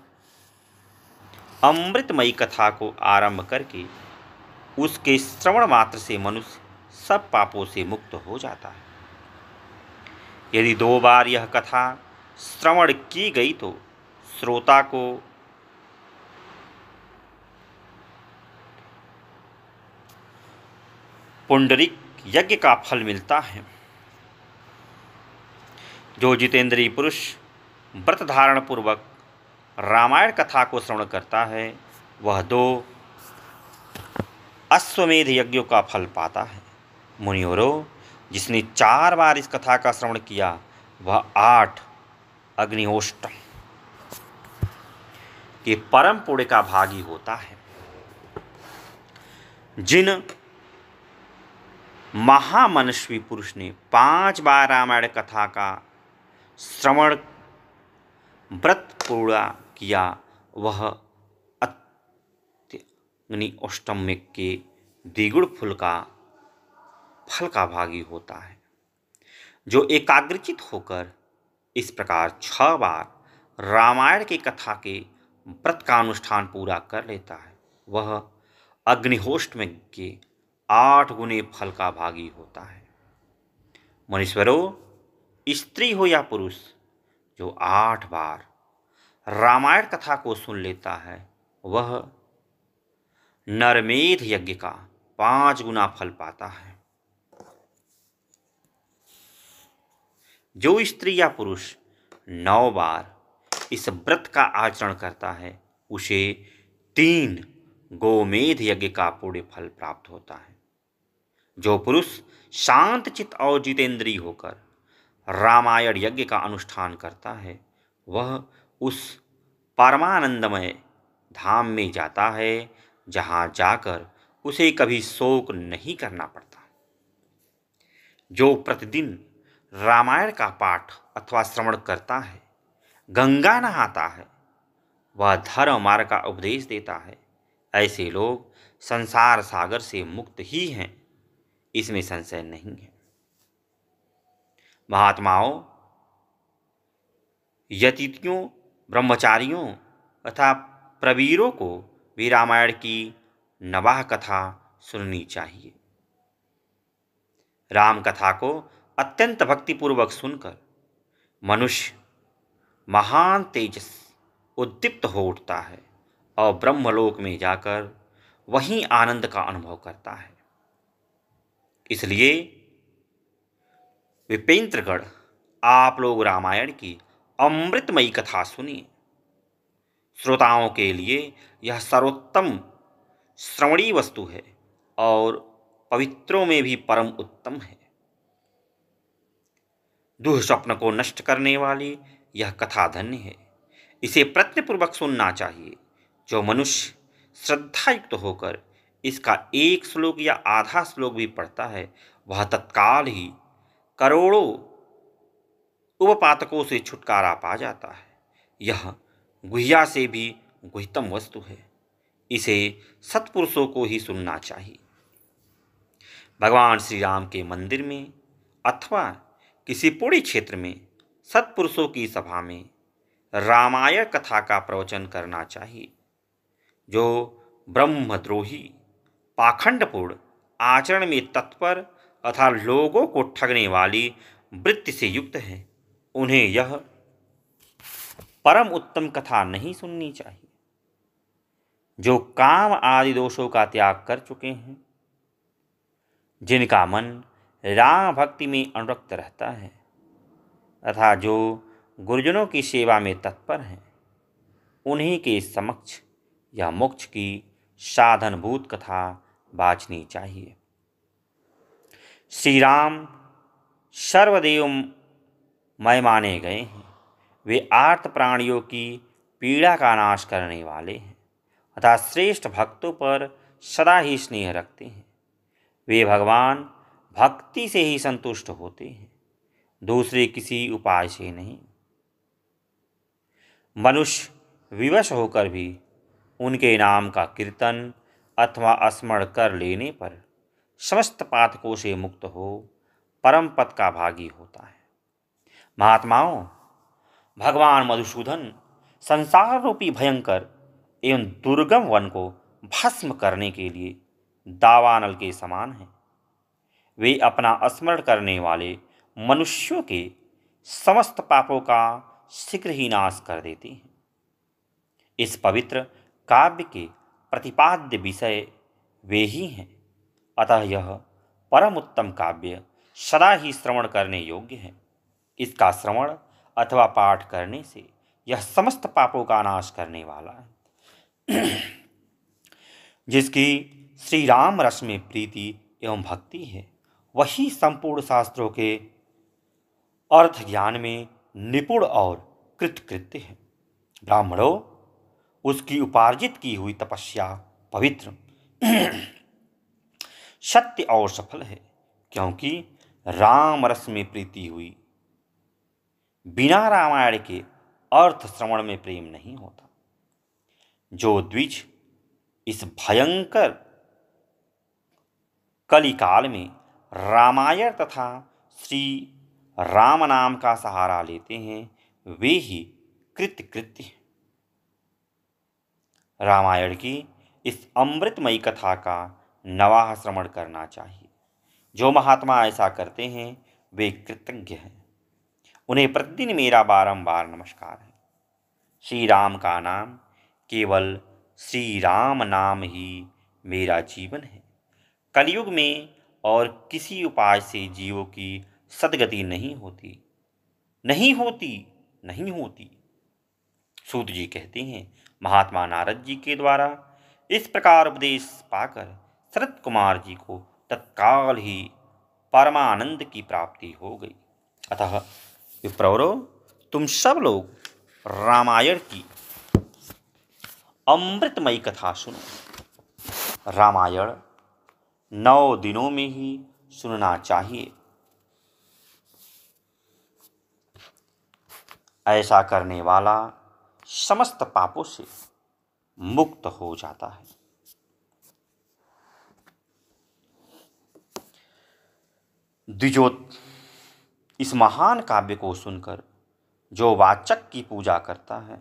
अमृतमयी कथा को आरंभ करके उसके श्रवण मात्र से मनुष्य सब पापों से मुक्त हो जाता है। यदि 2 बार यह कथा श्रवण की गई तो श्रोता को पुंडरीक यज्ञ का फल मिलता है। जो जितेंद्रिय पुरुष व्रत धारण पूर्वक रामायण कथा को श्रवण करता है वह 2 अश्वमेध यज्ञों का फल पाता है। मुनिवरों, जिसने 4 बार इस कथा का श्रवण किया वह 8 अग्निहोष्ट के परम पुण्य का भागी होता है। जिन महामनस्वी पुरुष ने 5 बार रामायण कथा का श्रवण व्रत पूरा किया वह अग्निहोष्टम्य के द्विगुण फल का भागी होता है। जो एकाग्रचित होकर इस प्रकार 6 बार रामायण की कथा के व्रत का अनुष्ठान पूरा कर लेता है वह अग्निहोष्ट में के 8 गुने फल का भागी होता है। मनुष्यरों, स्त्री हो या पुरुष, जो 8 बार रामायण कथा को सुन लेता है वह नरमेध यज्ञ का 5 गुना फल पाता है। जो स्त्री या पुरुष 9 बार इस व्रत का आचरण करता है उसे 3 गोमेध यज्ञ का पुण्य फल प्राप्त होता है। जो पुरुष शांत चित्त और जितेंद्रिय होकर रामायण यज्ञ का अनुष्ठान करता है वह उस परमानंदमय धाम में जाता है जहाँ जाकर उसे कभी शोक नहीं करना पड़ता। जो प्रतिदिन रामायण का पाठ अथवा श्रवण करता है, गंगा नहाता है, वह धर्म मार्ग का उपदेश देता है, ऐसे लोग संसार सागर से मुक्त ही हैं, इसमें संशय नहीं है। महात्माओं, यतियों, ब्रह्मचारियों तथा प्रवीरों को भी रामायण की नवाह कथा सुननी चाहिए। राम कथा को अत्यंत भक्तिपूर्वक सुनकर मनुष्य महान तेजस उद्दीप्त हो उठता है और ब्रह्मलोक में जाकर वहीं आनंद का अनुभव करता है। इसलिए विपेंद्रगढ़, आप लोग रामायण की अमृतमयी कथा सुनिए। श्रोताओं के लिए यह सर्वोत्तम श्रवणीय वस्तु है और पवित्रों में भी परम उत्तम है। दुःस्वप्न को नष्ट करने वाली यह कथा धन्य है, इसे प्रयत्नपूर्वक सुनना चाहिए। जो मनुष्य श्रद्धायुक्त होकर इसका एक श्लोक या आधा श्लोक भी पढ़ता है वह तत्काल ही करोड़ों उपपातकों से छुटकारा पा जाता है। यह गुह्या से भी गुह्यतम वस्तु है, इसे सत्पुरुषों को ही सुनना चाहिए। भगवान श्री राम के मंदिर में अथवा किसी पुण्य क्षेत्र में सत्पुरुषों की सभा में रामायण कथा का प्रवचन करना चाहिए। जो ब्रह्मद्रोही, पाखंडपूर्ण आचरण में तत्पर तथा लोगों को ठगने वाली वृत्ति से युक्त हैं, उन्हें यह परम उत्तम कथा नहीं सुननी चाहिए। जो काम आदि दोषों का त्याग कर चुके हैं, जिनका मन राम भक्ति में अनुरक्त रहता है तथा जो गुरुजनों की सेवा में तत्पर हैं, उन्हीं के समक्ष यह मोक्ष की साधनभूत कथा बाँचनी चाहिए। श्री राम सर्वदेवमय माने गए हैं। वे आर्त प्राणियों की पीड़ा का नाश करने वाले हैं तथा श्रेष्ठ भक्तों पर सदा ही स्नेह रखते हैं। वे भगवान भक्ति से ही संतुष्ट होते हैं, दूसरे किसी उपाय से नहीं। मनुष्य विवश होकर भी उनके नाम का कीर्तन अथवा स्मरण कर लेने पर समस्त पातकों से मुक्त हो परम पद का भागी होता है। महात्माओं, भगवान मधुसूदन संसार रूपी भयंकर एवं दुर्गम वन को भस्म करने के लिए दावानल के समान हैं। वे अपना स्मरण करने वाले मनुष्यों के समस्त पापों का शीघ्र ही नाश कर देते हैं। इस पवित्र काव्य के प्रतिपाद्य विषय वे ही हैं, अतः यह परम उत्तम काव्य सदा ही श्रवण करने योग्य है। इसका श्रवण अथवा पाठ करने से यह समस्त पापों का नाश करने वाला है। जिसकी श्री राम रस में प्रीति एवं भक्ति है, वही संपूर्ण शास्त्रों के अर्थ ज्ञान में निपुण और कृतकृत्य है। ब्राह्मणों, उसकी उपार्जित की हुई तपस्या पवित्र, सत्य और सफल है, क्योंकि राम रस में प्रीति हुई बिना रामायण के अर्थ श्रवण में प्रेम नहीं होता। जो द्विज इस भयंकर कलिकाल में रामायण तथा श्री राम नाम का सहारा लेते हैं, वे ही कृतकृत्य हैं। रामायण की इस अमृतमयी कथा का नवाह श्रवण करना चाहिए। जो महात्मा ऐसा करते हैं वे कृतज्ञ हैं। उन्हें प्रतिदिन मेरा बारंबार नमस्कार है। श्री राम का नाम, केवल श्री राम नाम ही मेरा जीवन है। कलयुग में और किसी उपाय से जीवों की सद्गति नहीं होती, नहीं होती, नहीं होती। सूत जी कहते हैं, महात्मा नारद जी के द्वारा इस प्रकार उपदेश पाकर शरत कुमार जी को तत्काल ही परमानंद की प्राप्ति हो गई। अतः विप्रवरो, तुम सब लोग रामायण की अमृतमयी कथा सुनो। रामायण 9 दिनों में ही सुनना चाहिए। ऐसा करने वाला समस्त पापों से मुक्त हो जाता है। द्विजोत, इस महान काव्य को सुनकर जो वाचक की पूजा करता है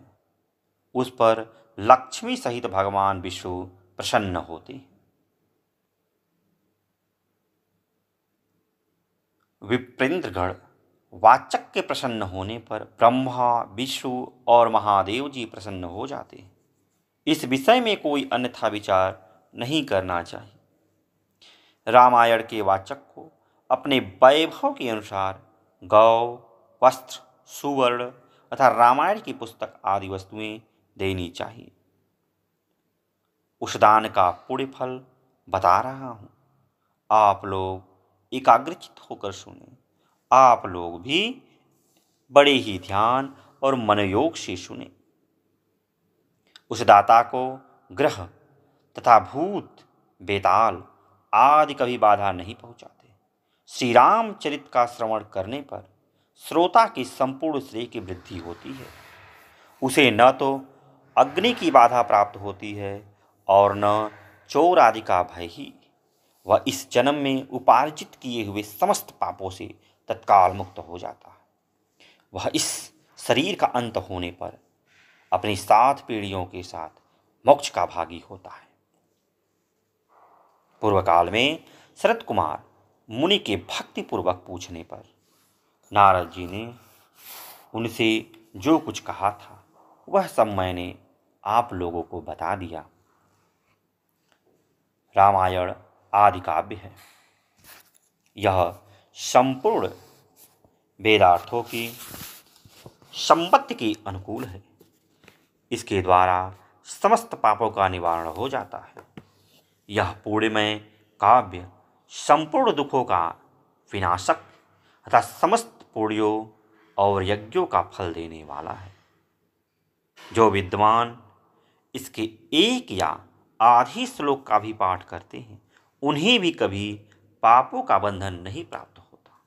उस पर लक्ष्मी सहित भगवान विष्णु प्रसन्न होते हैं। विप्रेंद्रगण वाचक के प्रसन्न होने पर ब्रह्मा, विष्णु और महादेव जी प्रसन्न हो जाते हैं। इस विषय में कोई अन्यथा विचार नहीं करना चाहिए। रामायण के वाचक को अपने वैभव के अनुसार गौ, वस्त्र, सुवर्ण तथा रामायण की पुस्तक आदि वस्तुएं देनी चाहिए। उस दान का पुण्य फल बता रहा हूं, आप लोग एकाग्रचित होकर सुने। आप लोग भी बड़े ही ध्यान और मनोयोग से सुने। उस दाता को ग्रह तथा भूत, बेताल आदि कभी बाधा नहीं पहुंचाते। श्री रामचरित का श्रवण करने पर श्रोता की संपूर्ण श्रेय की वृद्धि होती है। उसे न तो अग्नि की बाधा प्राप्त होती है और न चोर आदि का भय ही। वह इस जन्म में उपार्जित किए हुए समस्त पापों से तत्काल मुक्त हो जाता है। वह इस शरीर का अंत होने पर अपनी 7 पीढ़ियों के साथ मोक्ष का भागी होता है। पूर्व काल में शरत कुमार मुनि के भक्ति पूर्वक पूछने पर नारद जी ने उनसे जो कुछ कहा था वह सब मैंने आप लोगों को बता दिया। रामायण आदि काव्य है। यह संपूर्ण वेदार्थों की संपत्ति के अनुकूल है। इसके द्वारा समस्त पापों का निवारण हो जाता है। यह पूर्णमय काव्य संपूर्ण दुखों का विनाशक तथा समस्त पुण्यों और यज्ञों का फल देने वाला है। जो विद्वान इसके एक या आधी श्लोक का भी पाठ करते हैं उन्हें भी कभी पापों का बंधन नहीं प्राप्त होता।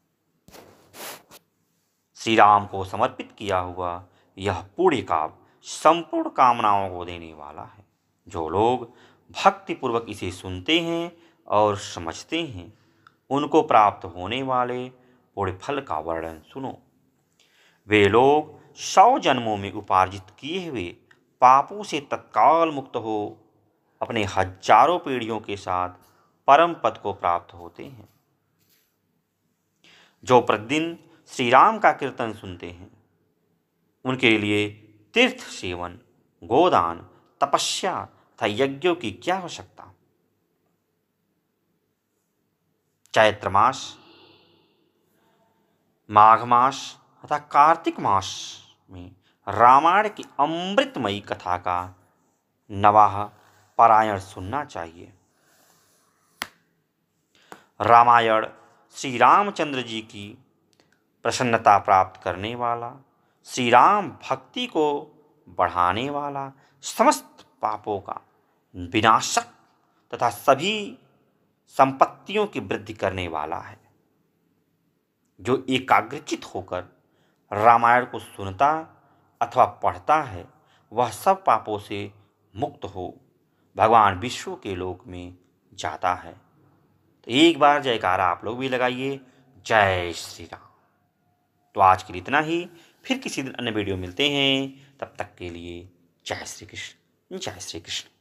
श्री राम को समर्पित किया हुआ यह पूर्ण काव्य संपूर्ण कामनाओं को देने वाला है। जो लोग भक्ति पूर्वक इसे सुनते हैं और समझते हैं उनको प्राप्त होने वाले पुण्य फल का वर्णन सुनो। वे लोग 100 जन्मों में उपार्जित किए हुए पापों से तत्काल मुक्त हो अपने हजारों पीढ़ियों के साथ परम पद को प्राप्त होते हैं। जो प्रतिदिन श्री राम का कीर्तन सुनते हैं उनके लिए तीर्थ सेवन, गोदान, तपस्या तथा यज्ञों की क्या आवश्यकता। चैत्र मास, माघ मास तथा कार्तिक मास में रामायण की अमृतमयी कथा का नवाह पारायण सुनना चाहिए। रामायण श्री रामचंद्र जी की प्रसन्नता प्राप्त करने वाला, श्री राम भक्ति को बढ़ाने वाला, समस्त पापों का विनाशक तथा सभी संपत्तियों की वृद्धि करने वाला है। जो एकाग्रचित होकर रामायण को सुनता अथवा पढ़ता है वह सब पापों से मुक्त हो भगवान विष्णु के लोक में जाता है। तो एक बार जयकारा आप लोग भी लगाइए, जय श्री राम। तो आज के लिए इतना ही, फिर किसी दिन अन्य वीडियो मिलते हैं। तब तक के लिए जय श्री कृष्ण। जय श्री कृष्ण।